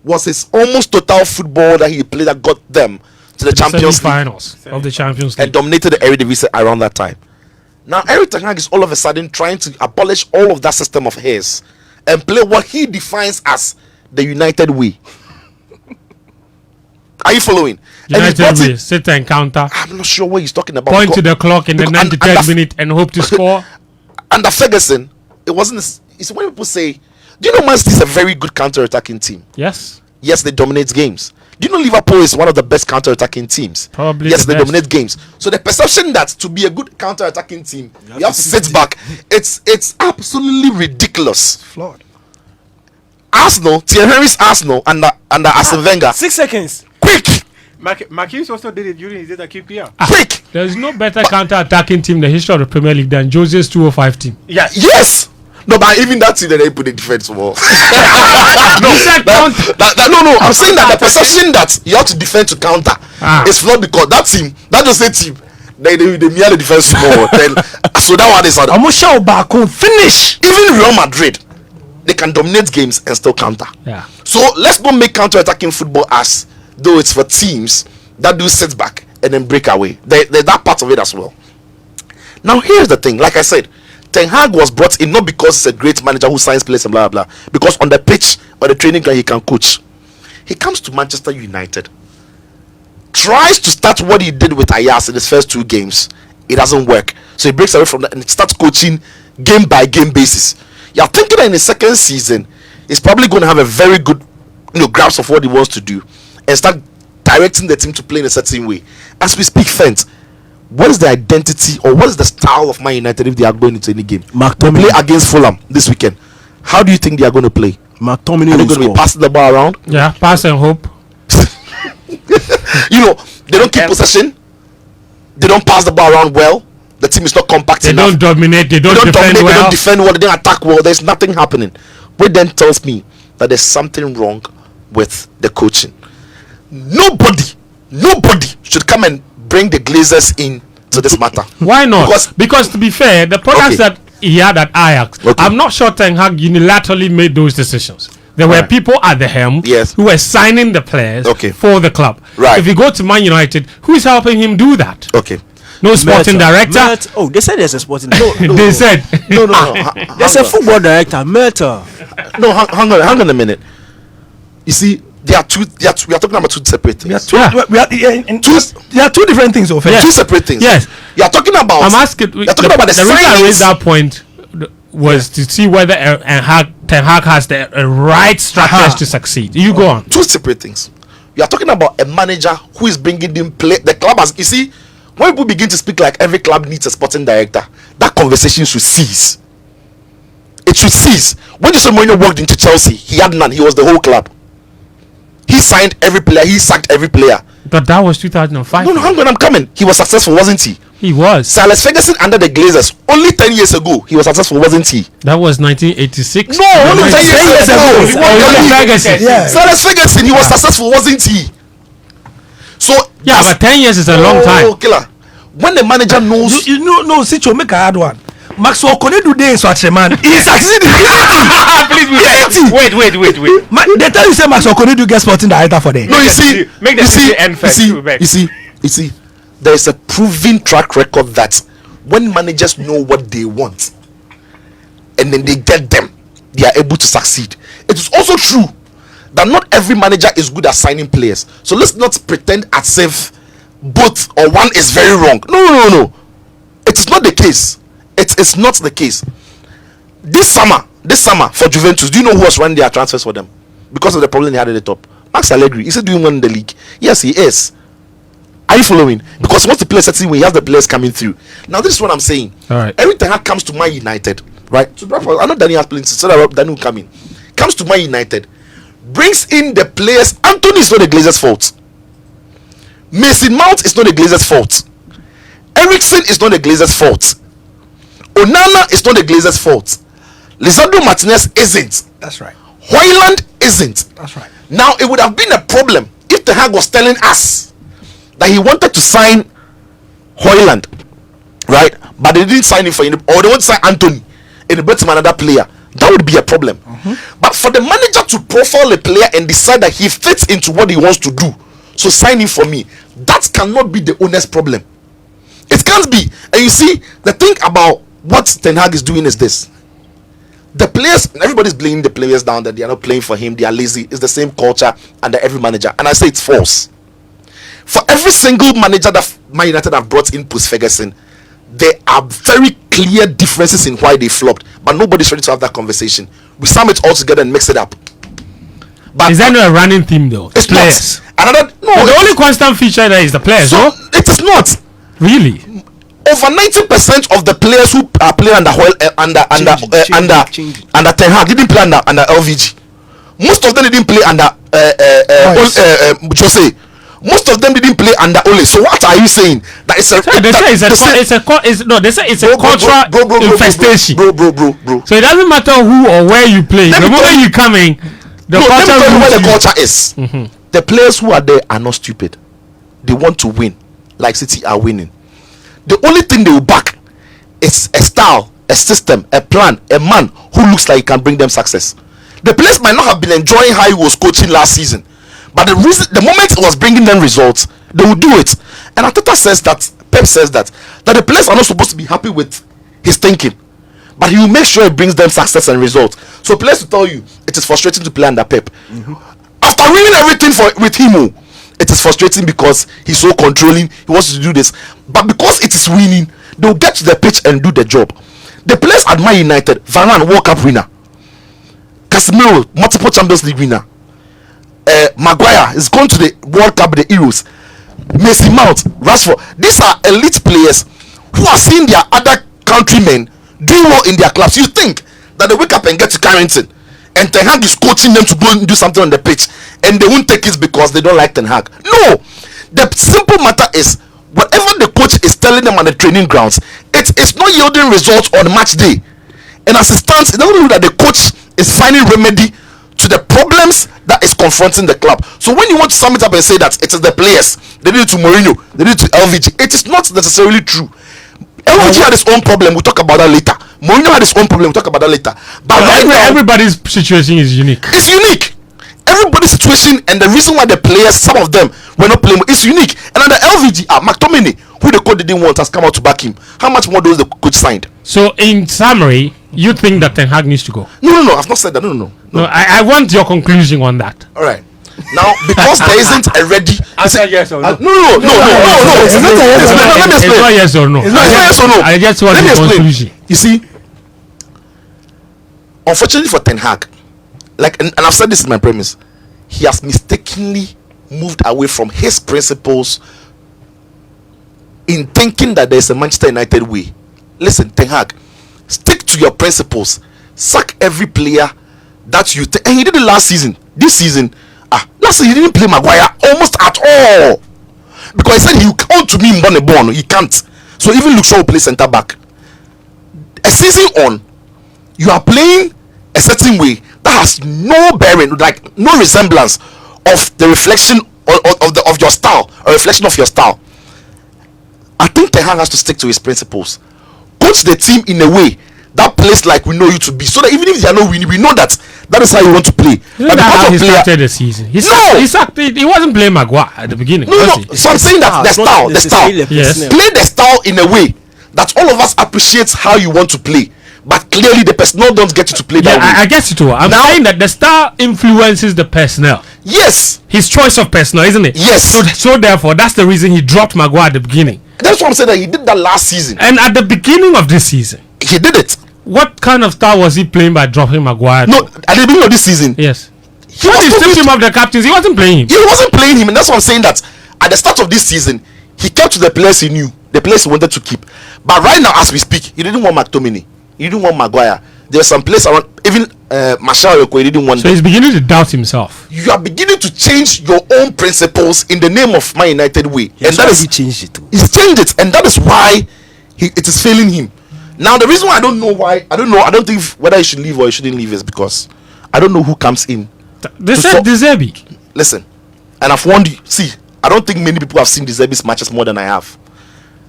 was his almost total football that he played that got them to the Champions League finals of the Champions League and dominated the Eredivisie around that time. Now Erik ten Hag is all of a sudden trying to abolish all of that system of his and play what he defines as the United way. Are you following? United way, sit and counter. I'm not sure what he's talking about. Point to the clock in the 93rd minute and hope to score. Under Ferguson, it wasn't. It's when people say, do you know Man City is a very good counter-attacking team? Yes. Yes, they dominate games. Do you know Liverpool is one of the best counter-attacking teams? Probably. Yes, they dominate games. So the perception that to be a good counter-attacking team, you have to sit back. It's absolutely ridiculous. Flawed. Arsenal, Thierry Henry's Arsenal under Arsene Wenger. 6 seconds. Quick. Marquinhos also did it during his days at QPR. Quick. There's no better counter-attacking team in the history of the Premier League than Jose's 205 team. Yes. Yes. No, but even that team, they put the defense wall. No, no. I'm saying that the perception that you have to defend to counter is flawed because that team, that just a team, they merely defense small. So that one is finish. Even Real Madrid, they can dominate games and still counter. Yeah. So let's not make counter-attacking football as though it's for teams that do sit back and then break away. There's that part of it as well. Now here's the thing, like I said, Ten Hag was brought in not because he's a great manager who signs players and blah blah, because on the pitch or the training ground he can coach. He comes to Manchester United, tries to start what he did with Ajax in his first 2 games. It doesn't work, so he breaks away from that and starts coaching game by game basis. You're thinking that in the second season he's probably going to have a very good grasp of what he wants to do and start directing the team to play in a certain way. As we speak, Fent, what is the identity or what is the style of Man United if they are going into any game? They play against Fulham this weekend. How do you think they are going to play? McTominay are they going to be passing the ball around? Yeah, pass and hope. They don't keep possession. They don't pass the ball around well. The team is not compact enough. They don't dominate. They don't defend well. They don't defend well. They don't attack well. There's nothing happening. Which then tells me that there's something wrong with the coaching. Nobody should come and bring the Glazers in to this matter. Why not? Because to be fair, the products that he had at Ajax, I'm not sure Ten Hag unilaterally made those decisions. There were people at the helm Yes. who were signing the players Okay. for the club. Right. If you go to Man United, who is helping him do that? Okay. No sporting director. Oh, they said there's a sporting. They said No. There's a football director. Murta. No, hang on a minute. You see, we are talking about two separate things. There are two different things. Of Yes. Two separate things. Yes. You are talking about. I'm asking. You're talking about the reason I raised signings. that point was to see whether Ten Hag has the right strategies to succeed. You go on. Two separate things. You are talking about a manager who is bringing in play. The club has. You see, when people begin to speak like every club needs a sporting director, that conversation should cease. It should cease. When Jose Mourinho walked into Chelsea, he had none. He was the whole club. He signed every player. He sacked every player. But that was 2005. No, hang on, I'm coming. He was successful, wasn't he? He was. Sir Alex Ferguson under the Glazers only 10 years ago. He was successful, wasn't he? That was 1986. No, only 10 years ago. He won the league. Ferguson. Yeah. Sir Alex Ferguson, he was successful, wasn't he? So Yeah, but 10 years is a long time. Killer. When the manager knows, You know, no, Sitcho, make a hard one. Maxwell Konedu day in Swacheman. He succeeded. Wait. They tell you say Maxwell Konedu get sporting director for them. no, you see, Make the you see, city end first. you see, there is a proven track record that when managers know what they want and then they get them, they are able to succeed. It is also true that not every manager is good at signing players. So let's not pretend as if both or one is very wrong. No. It is not the case. It is not the case. This summer for Juventus, do you know who was running their transfers for them? Because of the problem they had at the top. Max Allegri, is he doing well in the league? Yes, he is. Are you following? Because once the players settle in, he has the players coming through. Now this is what I'm saying. All right. Every time comes to Man United, right? So I know Danny has played, so that Danny will come in. Comes to Man United, brings in the players. Anthony is not the Glazers' fault. Mason Mount is not the Glazers' fault. Ericsson is not the Glazers' fault. Onana is not the Glazers' fault. Lisandro Martinez isn't. That's right. Hoyland isn't. That's right. Now it would have been a problem if the Hag was telling us that he wanted to sign Hoyland, right? But they didn't sign him for him, or they want to sign Anthony and they brought him another player. That would be a problem. But for the manager to profile a player and decide that he fits into what he wants to do, so sign him for me, that cannot be the owner's problem. It can't be. And you see, the thing about what Ten Hag is doing is this: the players, everybody's blaming the players down that they are not playing for him, they are lazy. It's the same culture under every manager, and I say it's false. For every single manager that Man United have brought in post Ferguson, there are very clear differences in why they flopped, but nobody's ready to have that conversation. We sum it all together and mix it up. But Is that not a running theme though? it's Players. not. Another no. The only constant feature there is the players. So No? it is not. Really? Over 90% of the players who are playing under under Ten Hag didn't play under LVG. Most of them didn't play under Jose. Most of them didn't play under Ole. So what are you saying? That it's a They say it's a cultural infestation. Bro. So it doesn't matter who or where you play. Let The me tell moment you- you coming, the No, let me culture tell you where the rules you. culture is. The players who are there are not stupid. They want to win, like City are winning. The only thing they will back is a style, a system, a plan, a man who looks like he can bring them success. The players might not have been enjoying how he was coaching last season, but the moment it was bringing them results, they will do it. And Arteta says that, Pep says that the players are not supposed to be happy with his thinking, but he will make sure it brings them success and results. So players will tell you it is frustrating to play under Pep. After winning everything with him, it is frustrating because he's so controlling. He wants to do this, but because it is winning, they'll get to the pitch and do the job. The players at Man United: Varane, World Cup winner; Casemiro, multiple Champions League winner; Maguire is going to the World Cup, the Euros; Mason Mount, Rashford. These are elite players who are seeing their other countrymen doing well in their clubs. You think that they wake up and get to Carrington and Ten Hag is coaching them to go and do something on the pitch, and they won't take it because they don't like Ten Hag? No. The simple matter is, whatever the coach is telling them on the training grounds, it is not yielding results on match day. And as it stands, it doesn't mean that the coach is finding remedy to the problems that is confronting the club. So when you want to sum it up and say that it is the players, they did it to Mourinho, they did it to LVG, it is not necessarily true. LVG had his own problem. We'll talk about that later. Mourinho had his own problem. We'll talk about that later. But right now, everybody's situation is unique. It's unique. Everybody's situation and the reason why the players, some of them were not playing, is unique. And under LVG, McTominay, who the coach didn't want, has come out to back him. How much more those the coach signed? So, in summary, you think that Ten Hag needs to go? No. I've not said that. No. I want your conclusion on that. All right. Now, because there isn't a ready. Answer yes or no. No. It's not a yes or no. Let me It's explain. not yes or no. It's not yes or no. I just want Let me your explain. conclusion. You see, unfortunately for Ten Hag, like, and I've said this in my premise, he has mistakenly moved away from his principles in thinking that there's a Manchester United way. Listen, Ten Hag, stick to your principles. Sack every player that you think. And he did it last season. This season, last season he didn't play Maguire almost at all. Because he said he come to me in born. He can't. So even Luke Shaw will play centre back. A season on, you are playing a certain way that has no bearing, like no resemblance of the reflection of your style, or reflection of your style. I think Ten Hag has to stick to his principles. Coach the team in a way that plays like we know you to be, so that even if they are not winning, we know that is how you want to play. But how he started the season. He wasn't playing Maguire at the beginning. No. So I'm saying that the style. Yes. Play the style in a way that all of us appreciates how you want to play. But clearly the personnel don't get you to play that way. I get you too. I'm saying that the star influences the personnel. Yes. His choice of personnel, isn't it? Yes. So therefore, that's the reason he dropped Maguire at the beginning. That's what I'm saying, that he did that last season. And at the beginning of this season, he did it. What kind of star was he playing by dropping Maguire? No, at the beginning of this season. Yes. He stripped him of the captains. He wasn't playing him. He wasn't playing him, and that's what I'm saying, that at the start of this season, he kept the players he knew, the players he wanted to keep. But right now, as we speak, he didn't want McTominay. He didn't want Maguire. There are some players around, even Marshall, he didn't want. So he's beginning to doubt himself. You are beginning to change your own principles in the name of Man United way. Yes, and that is he changed it. He's changed it, and that is why it is failing him. Now the reason why I don't know why, I don't think whether he should leave or he shouldn't leave is because I don't know who comes in. They said De Zerbi. Listen, and I've warned you. See, I don't think many people have seen De Zerbi's matches more than I have.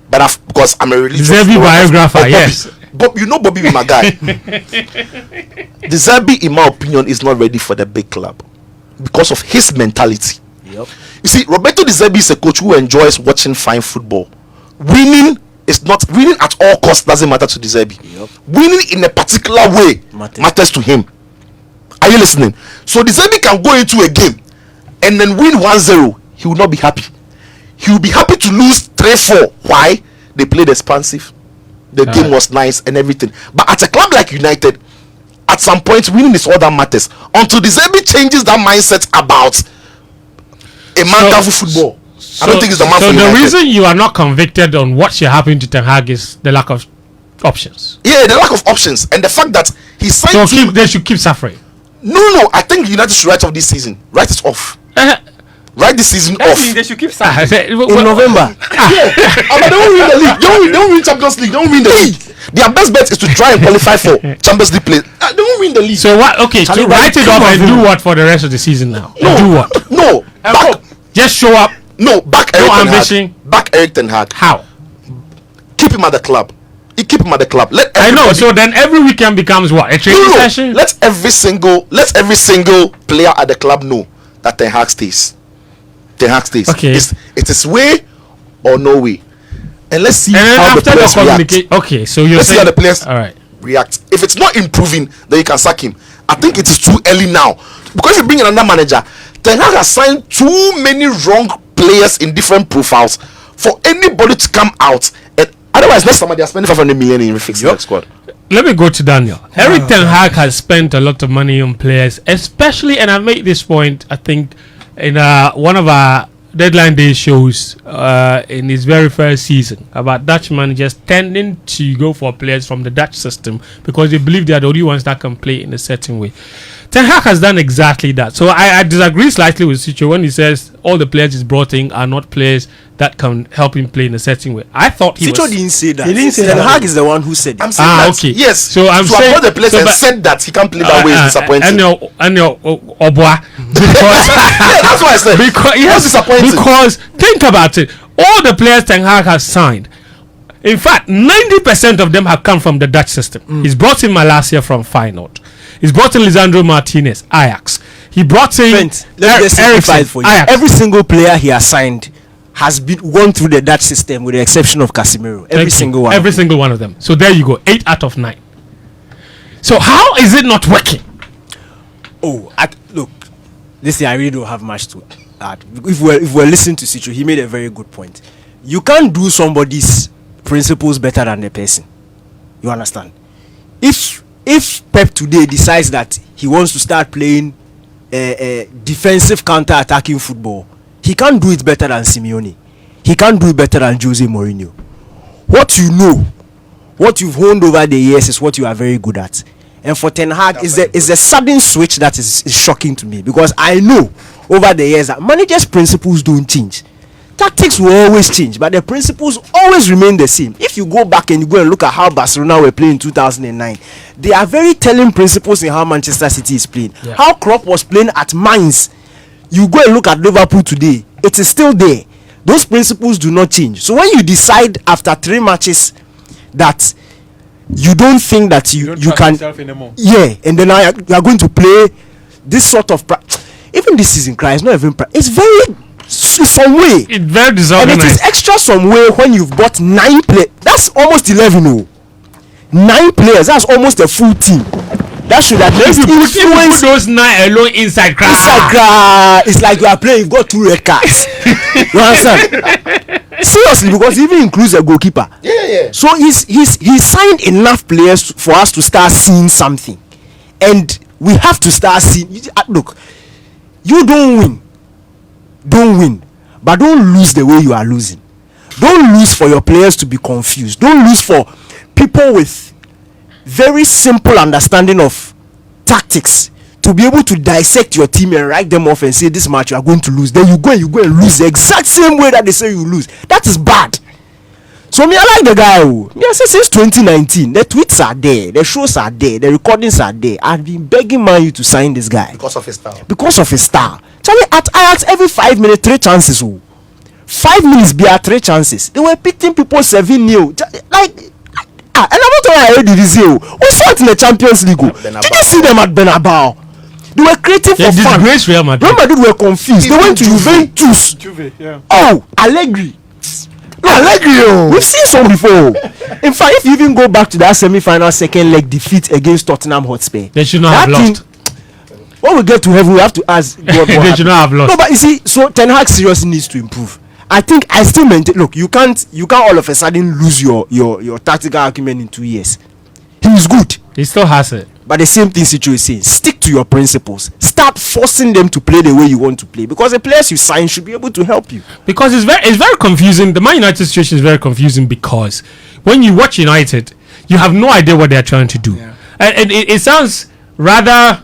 But because I'm a religious De Zerbi biographer, yes. But you know Bobby be my guy. De Zerbi, in my opinion, is not ready for the big club because of his mentality. Yep. You see, Roberto De Zerbi is a coach who enjoys watching fine football. Winning at all costs doesn't matter to De Zerbi. Yep. Winning in a particular way matters to him. Are you listening? So De Zerbi can go into a game and then win 1-0. He will not be happy. He will be happy to lose 3-4. Why? They played expansive. The game was nice and everything. But at a club like United, at some point, winning is all that matters. Until De Zerbi changes that mindset about a man for football. I don't think it's the man for United. So the reason you are not convicted on what should happen to Ten Hag is the lack of options. Yeah, the lack of options. And the fact that he signed... So they should keep suffering. No. I think United should write off this season. Write it off. Write this season off. They should keep suffering. In November. But they won't win the league. They won't win Champions League. They won't win the league. Their best bet is to try and qualify for Champions League play. They won't win the league. So what? Okay, so write it off and do what for the rest of the season now? No. Do what? No. Just show up. No. Back Eric Ten ambition. Hag. Back Eric Ten Hag. How? Keep him at the club. Keep him at the club. I know. So then every weekend becomes what? A training session? Let every single player at the club know that Ten Hag stays. Ten Hag stays. Okay. It is way or no way. And let's see and how the players react. Okay, so you're let's saying... see how the players all right. react. If it's not improving, then you can sack him. I think it is too early now. Because if you bring in another manager, Ten Hag has signed too many wrong players in different profiles for anybody to come out. And otherwise, next summer they are spending 500 million in fixing the squad. Let me go to Daniel. Eric Ten Hag has spent a lot of money on players, especially, and I made this point, I think, in one of our deadline day shows in his very first season about Dutch managers tending to go for players from the Dutch system because they believe they are the only ones that can play in a certain way. Ten Hag has done exactly that. So I disagree slightly with Sitsofe when he says all the players he's brought in are not players that can help him play in a certain way. I thought Sitsofe didn't say that. He didn't say Ten that. Hag is the one who said it. I'm saying that. Okay. Yes. So I'm saying the players and said that he can't play that way is disappointing. And your Obwa, because yeah, that's what I said. Because disappointing. Because think about it. All the players Ten Hag has signed, In fact, 90% of them have come from the Dutch system. He's brought in Malasia from Feyenoord. He's brought in Lisandro Martinez, Ajax. He brought in let me just simplify it for you. Ajax. Every single player he has signed has been gone through the Dutch system, with the exception of Casemiro. Every single one. Every single one of them. So there you go. 8 out of 9. So how is it not working? Look, this thing I really don't have much to add. If we're listening to Sitsofe, he made a very good point. You can't do somebody's principles better than the person. You understand? If Pep today decides that he wants to start playing defensive counter-attacking football, he can't do it better than Simeone. He can't do it better than Jose Mourinho. What you know, what you've honed over the years, is what you are very good at. And for Ten Hag, is a sudden switch that is shocking to me, because I know over the years that managers' principles don't change. Tactics will always change, but the principles always remain the same. If you go back and you go and look at how Barcelona were playing in 2009, they are very telling principles in how Manchester City is playing. Yeah. How Klopp was playing at Mainz. You go and look at Liverpool today, it is still there. Those principles do not change. So when you decide after 3 matches that you don't think that you can, and then you are going to play this sort of even this season, it's not even it's very some way. It's very disorganized. And it is extra some way when you've got 9 players. That's almost 11. 9 players. That's almost a full team. That should at least influence those 9 alone inside crowd. It's like you are playing. You've got 2 red cards. You understand? Seriously, because it even includes a goalkeeper. Yeah. So he signed enough players for us to start seeing something, and we have to start seeing. Look, you don't win, but don't lose the way you are losing. Don't lose for your players to be confused. Don't lose for people with very simple understanding of tactics to be able to dissect your team and write them off and say this match you are going to lose. Then you go and lose the exact same way that they say you lose. That is bad. So me, I like the guy who since 2019 the tweets are there, the shows are there, the recordings are there. I've been begging Man Utd to sign this guy because of his style. Charlie, at Ajax every 5 minutes 3 chances. 5 minutes be at 3 chances. They were beating people 7-0. And I'm not talking about this year. We saw it in the Champions League. Did you see them at Bernabeu? They were creative for fun. Real Madrid. Real Madrid were confused. They went to Juventus. Allegri. We've seen some before. In fact, if you even go back to that semi-final second leg defeat against Tottenham Hotspur, they should not have lost. When we get to heaven, we have to ask God. They should not have lost. No, but you see, so Ten Hag seriously needs to improve. I think I still maintain. Look, you can't all of a sudden lose your tactical argument in 2 years. He is good. He still has it. But the same thing Sitsofe is saying, stick to your principles. Start forcing them to play the way you want to play, because the players you sign should be able to help you. Because it's very confusing. The Man United situation is very confusing, because when you watch United, you have no idea what they are trying to do. Yeah. And it sounds rather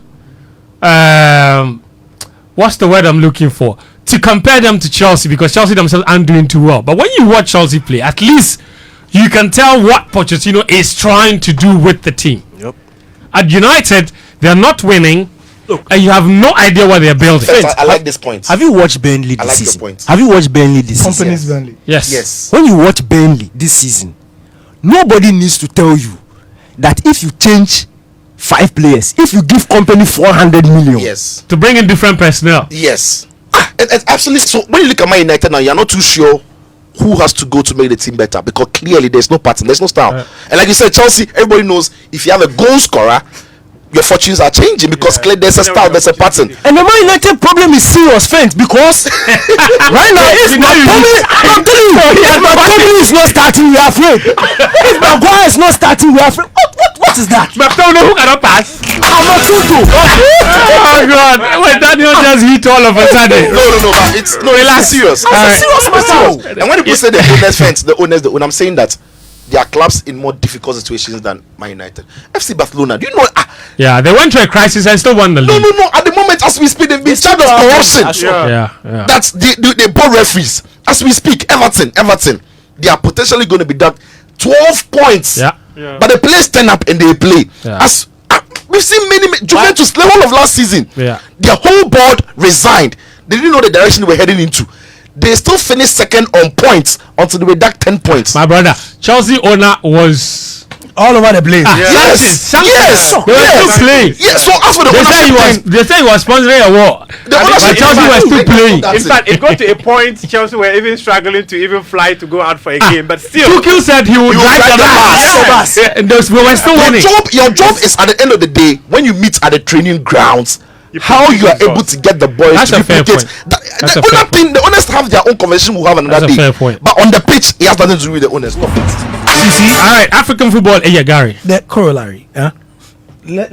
what's the word I'm looking for? To compare them to Chelsea, because Chelsea themselves aren't doing too well. But when you watch Chelsea play, at least you can tell what Pochettino is trying to do with the team. Yep. At United, they're not winning. Look, and you have no idea what they're building. I like this point. Have you watched Burnley this season? Your point. Have you watched Burnley this season? Company's Burnley. Yes. When you watch Burnley this season, nobody needs to tell you that if you change 5 players, if you give company 400 million, yes, to bring in different personnel, yes, it's absolutely. So when you look at Man United now, you're not too sure who has to go to make the team better, because clearly there's no pattern, there's no style. And like you said, Chelsea, everybody knows if you have a goal scorer, your fortunes are changing, because clearly there's a style, there's a pattern. And the Man United problem is serious, friends, because right now if I'm telling you, if Muftawu is not starting, we are afraid. If Maguire is not starting, we are afraid. What is that? Muftawu who cannot pass. Oh God! Wait, Daniel just hit all of a sudden. No, it's serious. It's a serious matter. And when people say the owners, fence, the owners, when I'm saying that there are clubs in more difficult situations than Man United. FC Barcelona, do you know? Yeah, they went through a crisis and still won the league. No. At the moment, as we speak, they've been charged of corruption. Yeah. That's they bought referees. As we speak, Everton, they are potentially going to be down 12 points. Yeah. But the players stand up and they play. Yeah. As we've seen many Juventus, the whole of last season, yeah, their whole board resigned. They didn't know the direction they were heading into. they still finished second on points until they deduct 10 points. My brother, Chelsea owner was all over the place. Yes. They were still playing. Yes. So as for the They said he was sponsoring a war. But Chelsea were still playing. In fact, it got to a point Chelsea were even struggling to even fly to go out for a game. But still, Tuchel said he would drive the bus. We were still winning. Your job is at the end of the day when you meet at the training grounds. How you are able to get the boys That's to a fair replicate. point. The owners have their own conversation. Will have another That's a day. fair point. But on the pitch, it has nothing to do with the owners. No. You see, All right, African football. Yeah, Gary. the corollary. Let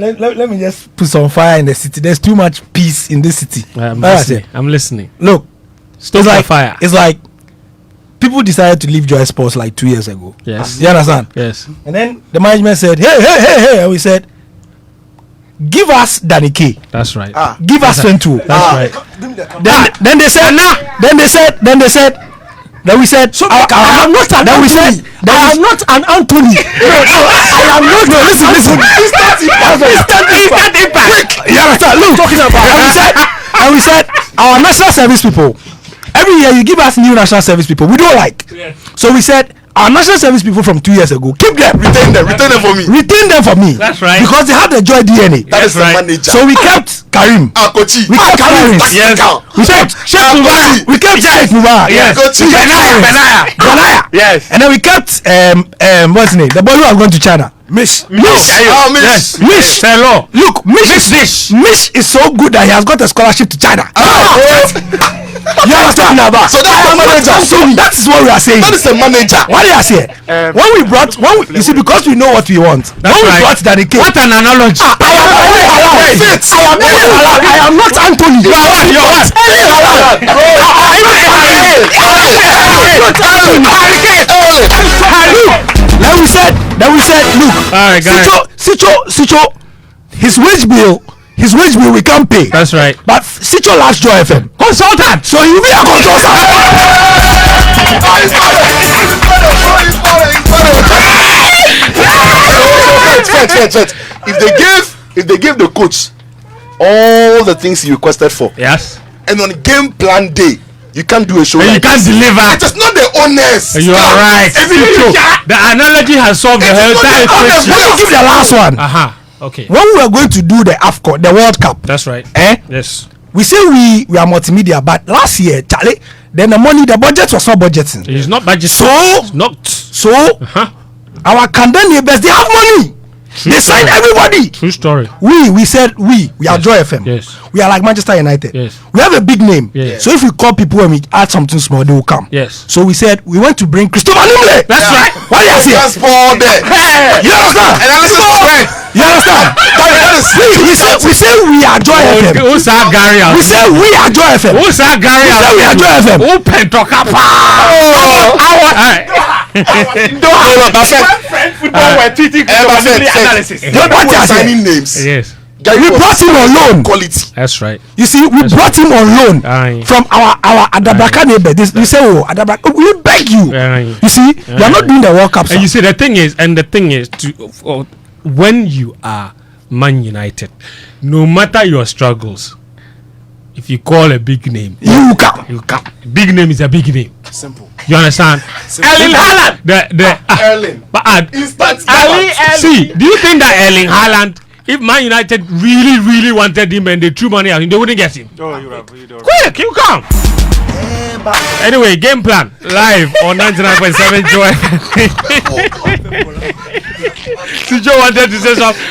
me just put some fire in the city. There's too much peace in this city. I'm listening. Look, Stop the fire. It's like people decided to leave Joy Sports like 2 years ago. Yes. You understand? Yes. And then the management said, hey, and we said, give us Danny K. That's right. Give us Fentuo. That's right. Then they said, then we said, so I am not an Anthony. I am not an Anthony. I am not. No, listen. Instant impact. You understand? Look, talking about. And we said, our national service people. Every year you give us new national service people. We don't like. So we said, our national service people from 2 years ago, keep them, retain them for me. Retain them for me. That's right. Because they have the Joy DNA. That is right. the manager. So we kept Karim. Kochi. We kept Karim. Yes. We kept Sheikh Mubarak. We kept Sheikh Mubarak. Yes. We kept Benaya. Yes. And then we kept what's his name? The boy who has gone to China. Mish. Yes. Mish. Hello. Look, Mish is so good that he has got a scholarship to China. You understand about? So that's the manager. So that is what we are saying. That is the manager. What they are saying? You see, because we know what we want. That's when we right. brought Danny K. What an analogy. I am not Anthony. You are what? Then we said, look, All right, guys. Sitso, his wage bill we can't pay. That's right. But Sitso last Joy FM. Consultant. So you be a consultant. If they give the coach all the things he requested for, Yes. and on game plan day, you can't do a show. And you like can't this. deliver. It is not the honest. You are right. The analogy has solved the whole entire question. Let me give the last one. Okay. When we were going to do the AFCON, the World Cup, That's right. Yes. we say we are multimedia, but last year, Charlie, then the budget was not budgeting. It's not budget. So- It's not. So our Kandan neighbors, they have money. They signed everybody. True story. We said we are Yes. Joy FM. Yes. We are like Manchester United. Yes. We have a big name. Yes. So if we call people and we add something small, they will come. Yes. So we said we want to bring Christopher Nimle. That's right. What do you say? Just for there. You understand? And this is strength. You understand? We say we are Joy FM. Who's that Gary? We say we are Joy FM. Who's that Gary? We say we are Joy FM. Who pentokapa? football were tweeting analysis. What you are Signing saying? names. Yes. We brought him on loan. Quality. That's right. You see, we brought him on loan Aye. from our Adabraka neighbor. We say, oh, Adabraka, we beg you. Aye. You see, we are not doing the World Cup. And you see, the thing is, when you are Man United, no matter your struggles, if you call a big name, You come. you come. Big name is a big name. Simple. You understand? Erling Haaland. Erling. But Instant. see, do you think that Erling Haaland, if Man United really wanted him and they threw money at him, they wouldn't get him? Oh, you don't. Quick, you come. Anyway, game plan live on 99.7 Joy. Joe wanted to say something.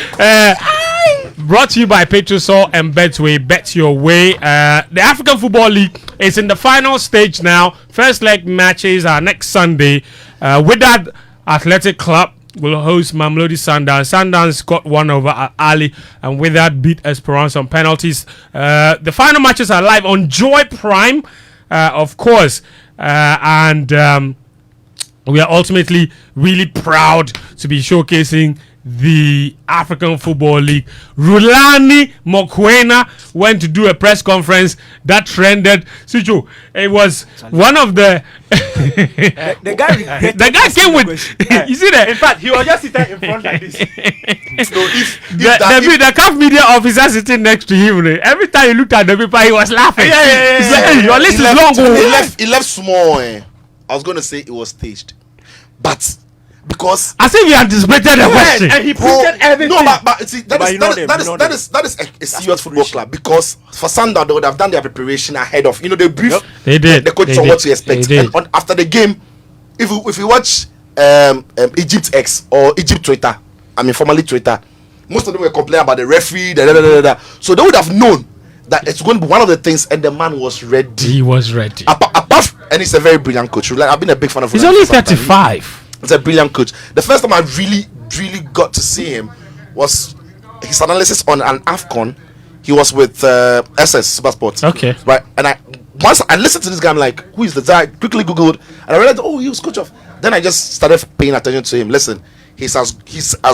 Brought to you by Petrosol and Betway. Bet your way. The African Football League is in the final stage now. First leg matches are next Sunday. Wydad Athletic Club will host Mamelodi Sundowns. Sundowns got one over at Ali, and with that beat Esperance on penalties. The final matches are live on Joy Prime, of course, and we are ultimately really proud to be showcasing the African Football League. Rulani Mokwena went to do a press conference that trended. Sicho, it was one of the The guy came with you see that. In fact, he was just sitting in front like this. So The CAF media officer sitting next to him. Every time he looked at the paper, he was laughing. Yeah. He said, "Hey, your list is long." He left small. I was going to say it was staged, but because As if he anticipated the question. And he printed everything. no, but see, that is a serious football club, because for Sunday they would have done their preparation ahead of, the brief. They did. The coach They on did. what to expect. They did. And after the game, if you watch Egypt X or Egypt Twitter, formerly Twitter, most of them were complaining about the referee. So they would have known that it's going to be one of the things, and the man was ready. He was ready. And he's a very brilliant coach. Like, I've been a big fan of him. He's only 35. He's a brilliant coach. The first time I really got to see him was his analysis on an AFCON. He was with SS Supersport. Okay. Right. And once I listened to this guy, I'm like, who is the guy? I quickly Googled and I realized, he was coach of. Then I just started paying attention to him. Listen, he's as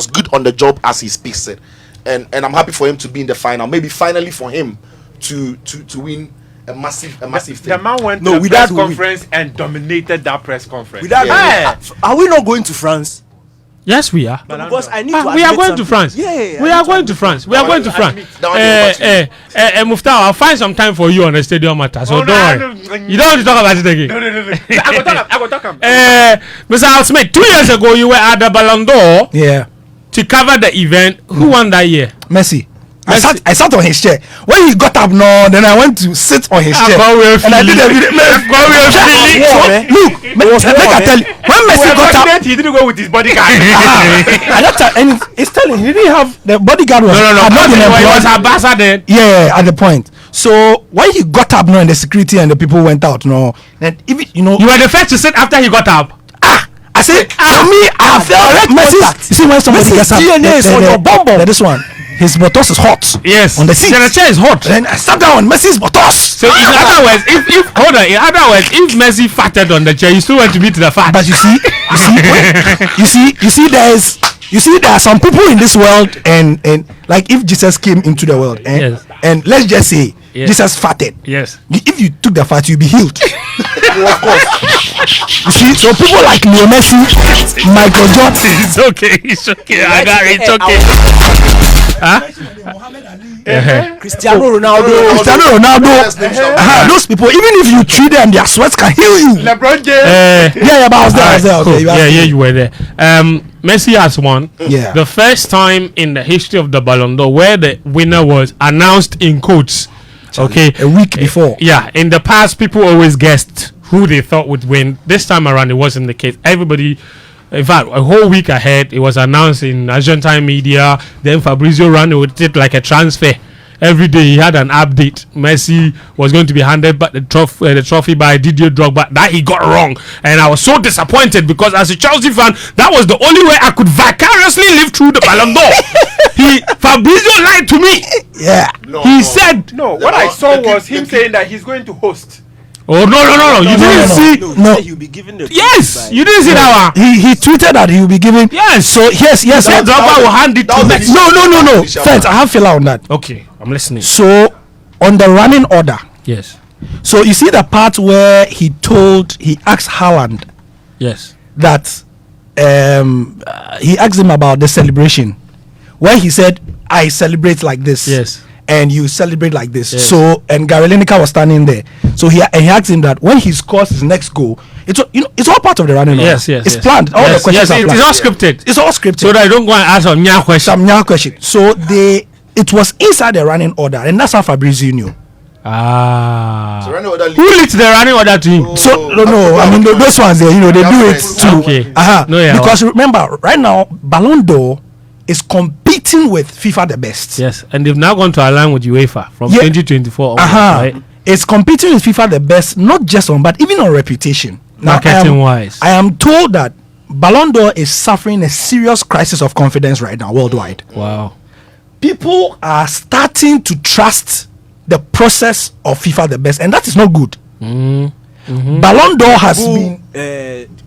good on the job as he speaks it. And I'm happy for him to be in the final. Maybe finally for him to win a massive thing. The man went to the press conference and dominated that press conference. Are we not going to France? Yes, we are. Because I need to. We are going to France. Yeah. We are going to France. We are going to France. Muftawu, I'll find some time for you on the stadium matter. So don't worry. You don't want to talk about it again. No. I go talk him. Mr. Al Smith, 2 years ago you were at the Ballon d'Or to cover the event. Who won that year? Messi. I sat on his chair. When he got up, then I went to sit on his chair. And I did a video. Look, make I tell you, when Messi got up, He didn't go with his bodyguard. and it's telling he didn't have the bodyguard was No. had not been It was employed. ambassador. Yeah, at the point. So when he got up, and the security and the people went out, and even You were the first to sit after he got up. I said, for me, I felt Messi. You see when somebody gets up, DNA is on your bum. this one. His botos is hot. Yes. On the seat. The chair is hot. Then I sat down on Messi's botos. So in other words, if Messi farted on the chair, you still want to be to the fat. But you see, there are some people in this world, and like if Jesus came into the world, and let's just say Jesus farted. Yes. If you took the fat, you'll be healed. Of course. You see, so people like Leo Messi, Michael Jordan. It's okay. I got it. It's okay. Cristiano Ronaldo. Those people, even if you treat them, their sweat can heal you. LeBron James. But I was there. Okay, you were there. Messi has won. Yeah. The first time in the history of the Ballon d'Or where the winner was announced in quotes. Okay. A week before. Yeah. In the past, people always guessed who they thought would win. This time around, it wasn't the case. Everybody. In fact, a whole week ahead, it was announced in Argentine media. Then Fabrizio Romano would take like a transfer. Every day he had an update. Messi was going to be handed back the trophy by Didier Drogba. That he got wrong. And I was so disappointed because as a Chelsea fan, that was the only way I could vicariously live through the Ballon d'Or. Fabrizio lied to me. Yeah. He said... No, what I saw was him saying that he's going to host. Oh, no. You didn't see... No. He'll be given the Yes, you didn't see that one. He tweeted that he will be giving. Yes. So yes. That Drogba will hand it to Messi. No. Friends, I have filler on that. Okay, I'm listening. So on the running order. Yes. So you see the part where he asked Haaland Yes. that he asked him about the celebration, where he said, "I celebrate like this." Yes. And you celebrate like this. Yes. So and Gary Lineker was standing there. So he asked him that when he scores his next goal, it's all part of the running order. Yes. It's planned. All the questions are planned. It's all scripted. It's all scripted. So that I don't go and ask some new question. Some new question. So it was inside the running order, and that's how Fabrizio knew. Ah. Who leaked the running order to him? So no. I mean those ones there, they do it too. Okay. Because remember, right now Ballon d'Or is competing with FIFA the best. Yes, and they've now gone to align with UEFA from 2024 onwards, right? It's competing with FIFA the best, not just on, but even on reputation. Marketing wise. I am told that Ballon d'Or is suffering a serious crisis of confidence right now worldwide. Wow. People are starting to trust the process of FIFA the best, and that is not good. Ballon d'Or has been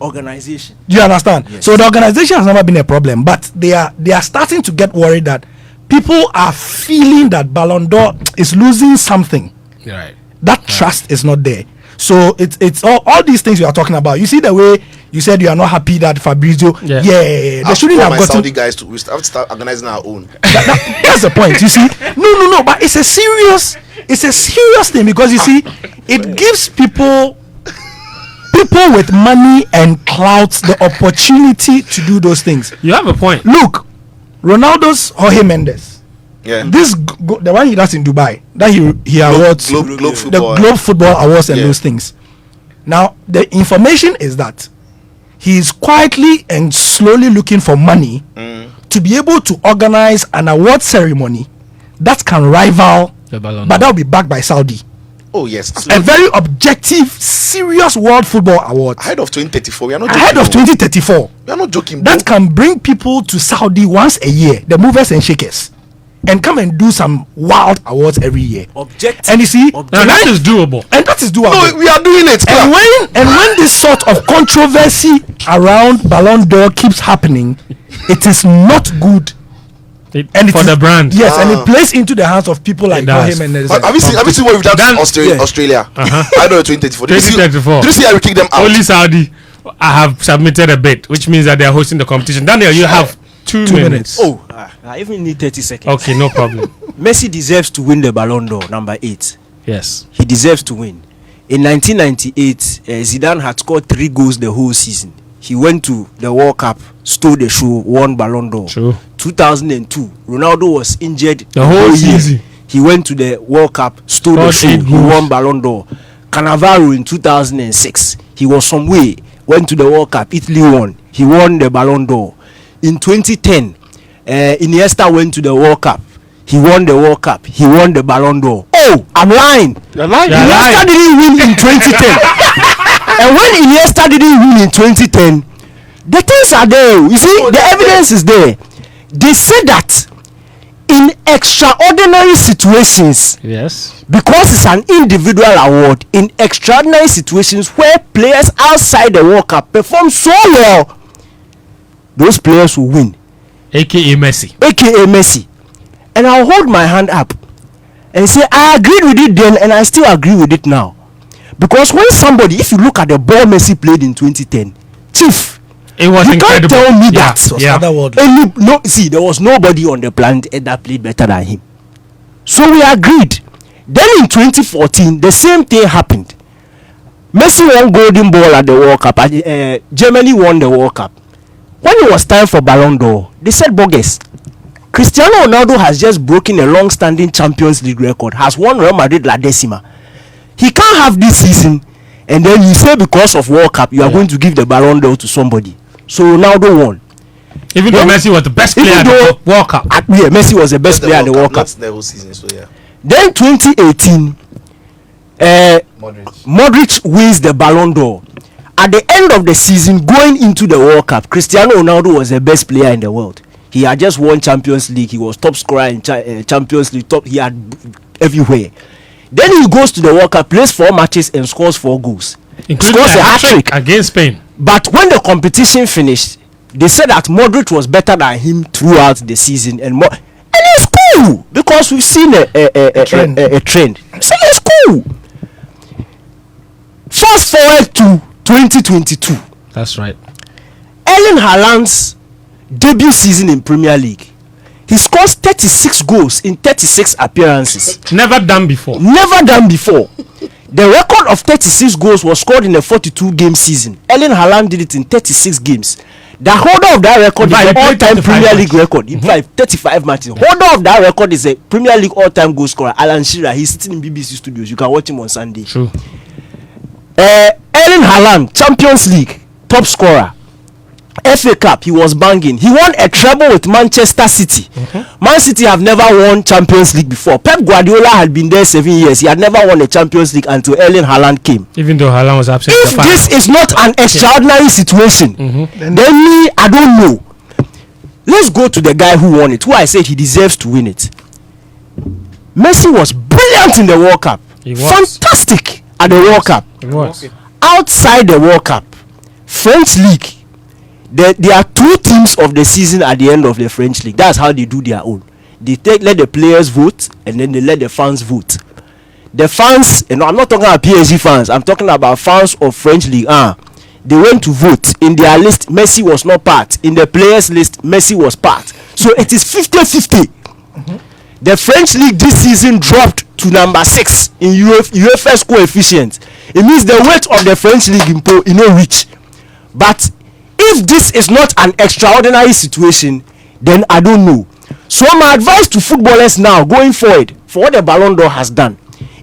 organization. Do you understand? Yes. So the organization has never been a problem, but they are starting to get worried that people are feeling that Ballon d'Or is losing something. Right. That trust is not there. So it's all these things you are talking about. You see the way you said you are not happy that Fabrizio. Yeah. They shouldn't have gotten. Saudi guys we have to start organizing our own. That's the point. You see, no. But it's a serious thing because you see, it gives people with money and clout the opportunity to do those things. You have a point. Look, Ronaldo's Jorge Mendes. Yeah. This the one he does in Dubai that he awards Globe the football. Globe Football Awards and Yeah. those things. Now the information is that he is quietly and slowly looking for money to be able to organize an award ceremony that can rival, The Ballon but d'Or. that will be backed by Saudi. Oh yes. A very objective, serious World Football Award Ahead of 2034. We are not joking. ahead of bro. 2034. We are not joking. That bro. can bring people to Saudi once a year, the movers and shakers, and come and do some wild awards every year. Objective. And you see, Now that is doable. and that is doable. No, we are doing it. And when this sort of controversy around Ballon d'Or keeps happening, it is not good. And it For is- the brand. Yes, and it plays into the hands of people like does. him and Have you seen what we've done Then- to Australia? I know 2034. Did you see 2034. Did you see how we kicked them out? Only Saudi have submitted a bid, which means that they are hosting the competition. Daniel, you have 2 minutes. Oh, I even need 30 seconds. Okay, no problem. Messi deserves to win the Ballon d'Or, number 8. Yes. He deserves to win. In 1998, Zidane had scored 3 goals the whole season. He went to the World Cup, stole the show, won Ballon d'Or. True. 2002, Ronaldo was injured The whole year. season. He went to the World Cup, stole the Scored show, 8 he goals. won Ballon d'Or. Cannavaro in 2006, he was some way, went to the World Cup, Italy won, he won the Ballon d'Or. In 2010, Iniesta went to the World Cup, he won the World Cup, he won the Ballon d'Or. Oh, I'm lying. You're lying. Yeah. Iniesta didn't win in 2010. And when Iniesta didn't win in 2010, the things are there. You see, the evidence is there. They say that in extraordinary situations, Yes. because it's an individual award, in extraordinary situations where players outside the World Cup perform so well, those players will win, AKA Messi. aka Messi. And I'll hold my hand up and say I agreed with it then and I still agree with it now. Because when somebody, if you look at the ball Messi played in 2010, Chief, It was you incredible. can't tell me Yeah. that. was Yeah. otherworldly. See, there was nobody on the planet that played better than him. So we agreed. Then in 2014, the same thing happened. Messi won Golden Ball at the World Cup. Germany won the World Cup. When it was time for Ballon d'Or, they said bogus. Cristiano Ronaldo has just broken a long-standing Champions League record, has won Real Madrid La Decima. He can't have this season, and then you say because of World Cup, you are going to give the Ballon d'Or to somebody. So Ronaldo won. Even though Then- Messi was the best player even at though- the World Cup. Yeah, Messi was the best player at the World Cup. Not the whole season. So yeah. Then 2018, Modric wins the Ballon d'Or. At the end of the season, going into the World Cup, Cristiano Ronaldo was the best player in the world. He had just won Champions League. He was top scorer in Champions League. He had everywhere. Then he goes to the World Cup, plays 4 matches and scores 4 goals. Including Scores a a hat-trick hat-trick. against Spain. But when the competition finished, they said that Modric was better than him throughout the season, and it's cool because we've seen a trend. trend. So it's cool. Fast forward to 2022, That's right. Erling Haaland's debut season in Premier League. He scores 36 goals in 36 appearances. Never done before. Never done before. The record of 36 goals was scored in a 42-game season. Erling Haaland did it in 36 games. The holder of that record In is fact, the he played all-time 35 Premier League matches. record. In fact, 35 matches. Holder of that record is a Premier League all-time goal scorer, Alan Shearer. He's sitting in BBC studios. You can watch him on Sunday. True. Erling Haaland, Champions League, top scorer. FA Cup, he was banging. He won a treble with Manchester City. Man City have never won Champions League before. Pep Guardiola had been there 7 years. He had never won a Champions League until Erling Haaland came. Even though Haaland was absent. If for the this final. is not an extraordinary situation, then me, I don't know. Let's go to the guy who won it, who I said he deserves to win it. Messi was brilliant in the World Cup. He was. Fantastic at the World Cup. It was. Outside the World Cup, French league, there are 2 teams of the season at the end of the French league. That's how they do their own. They let the players vote, and then they let the fans vote. The fans, I'm not talking about PSG fans, I'm talking about fans of French league. They went to vote. In their list, Messi was not part. In the players list, Messi was part. So it is 50-50. The French league this season dropped to number 6 in UEFA's coefficient. It means the weight of the French league in no reach. But if this is not an extraordinary situation, then I don't know. So my advice to footballers now going forward for what the Ballon d'Or has done,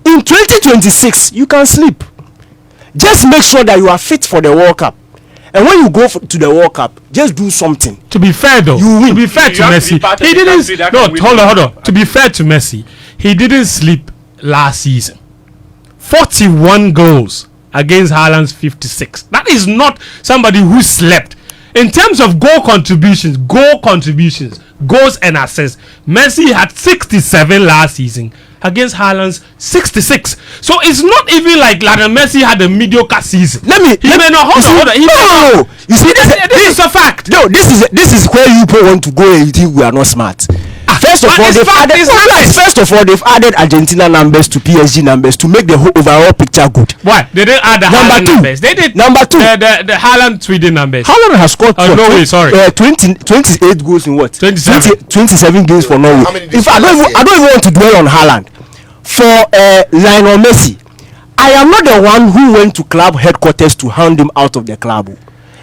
in 2026 you can sleep. Just make sure that you are fit for the World Cup. And when you go to the World Cup, just do something. To be fair though, you win. To be fair to Messi, he didn't. No, hold on. To be fair to Messi, he didn't sleep last season. 41 goals against Haaland's 56. That is not somebody who slept. In terms of goal contributions, goals and assists, Messi had 67 last season against Haaland's 66. So it's not even like Lionel Messi had a mediocre season. Hold on. You see, this is a fact. No, this is where you people want to go and you think we are not smart. First of all, they've added Argentina numbers to PSG numbers to make the whole overall picture good. Why? They didn't add the Haaland numbers. They did. Number 2. The Haaland Sweden numbers. Haaland has scored 28 goals in what? 27 games for Norway. If I don't even want to dwell on Haaland. For Lionel Messi, I am not the one who went to club headquarters to hound him out of the club.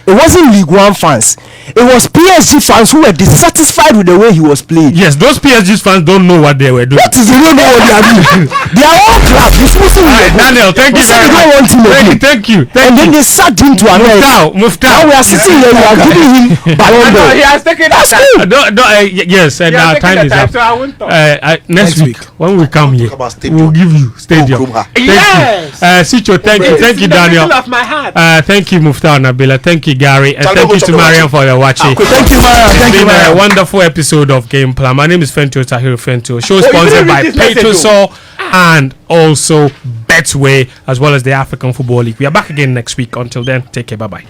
It wasn't League One fans. It was PSG fans who were dissatisfied with the way he was playing. Yes, those PSG fans don't know what they were doing. What is the real know what they are doing? They are all crap. Daniel, thank you very much. Thank you. And then they sacked him to America. Muftawu. Now we are sitting here. We are giving him Ballon d'Or. He has taken that time. Yes, and our time is up. So I won't talk. Next week, when we come here, we'll give you stadium. Yes. Sicho, thank you, Daniel. Thank you, Muftawu, Nabila. Thank you, Gary, and thank you to Mariam for the watching. Thank you, Mariam. It's been a wonderful episode of Game Plan. My name is Fentuo, Tahiru Fentuo. Show sponsored by Petrosol and also Betway, as well as the African Football League. We are back again next week. Until then, take care. Bye-bye.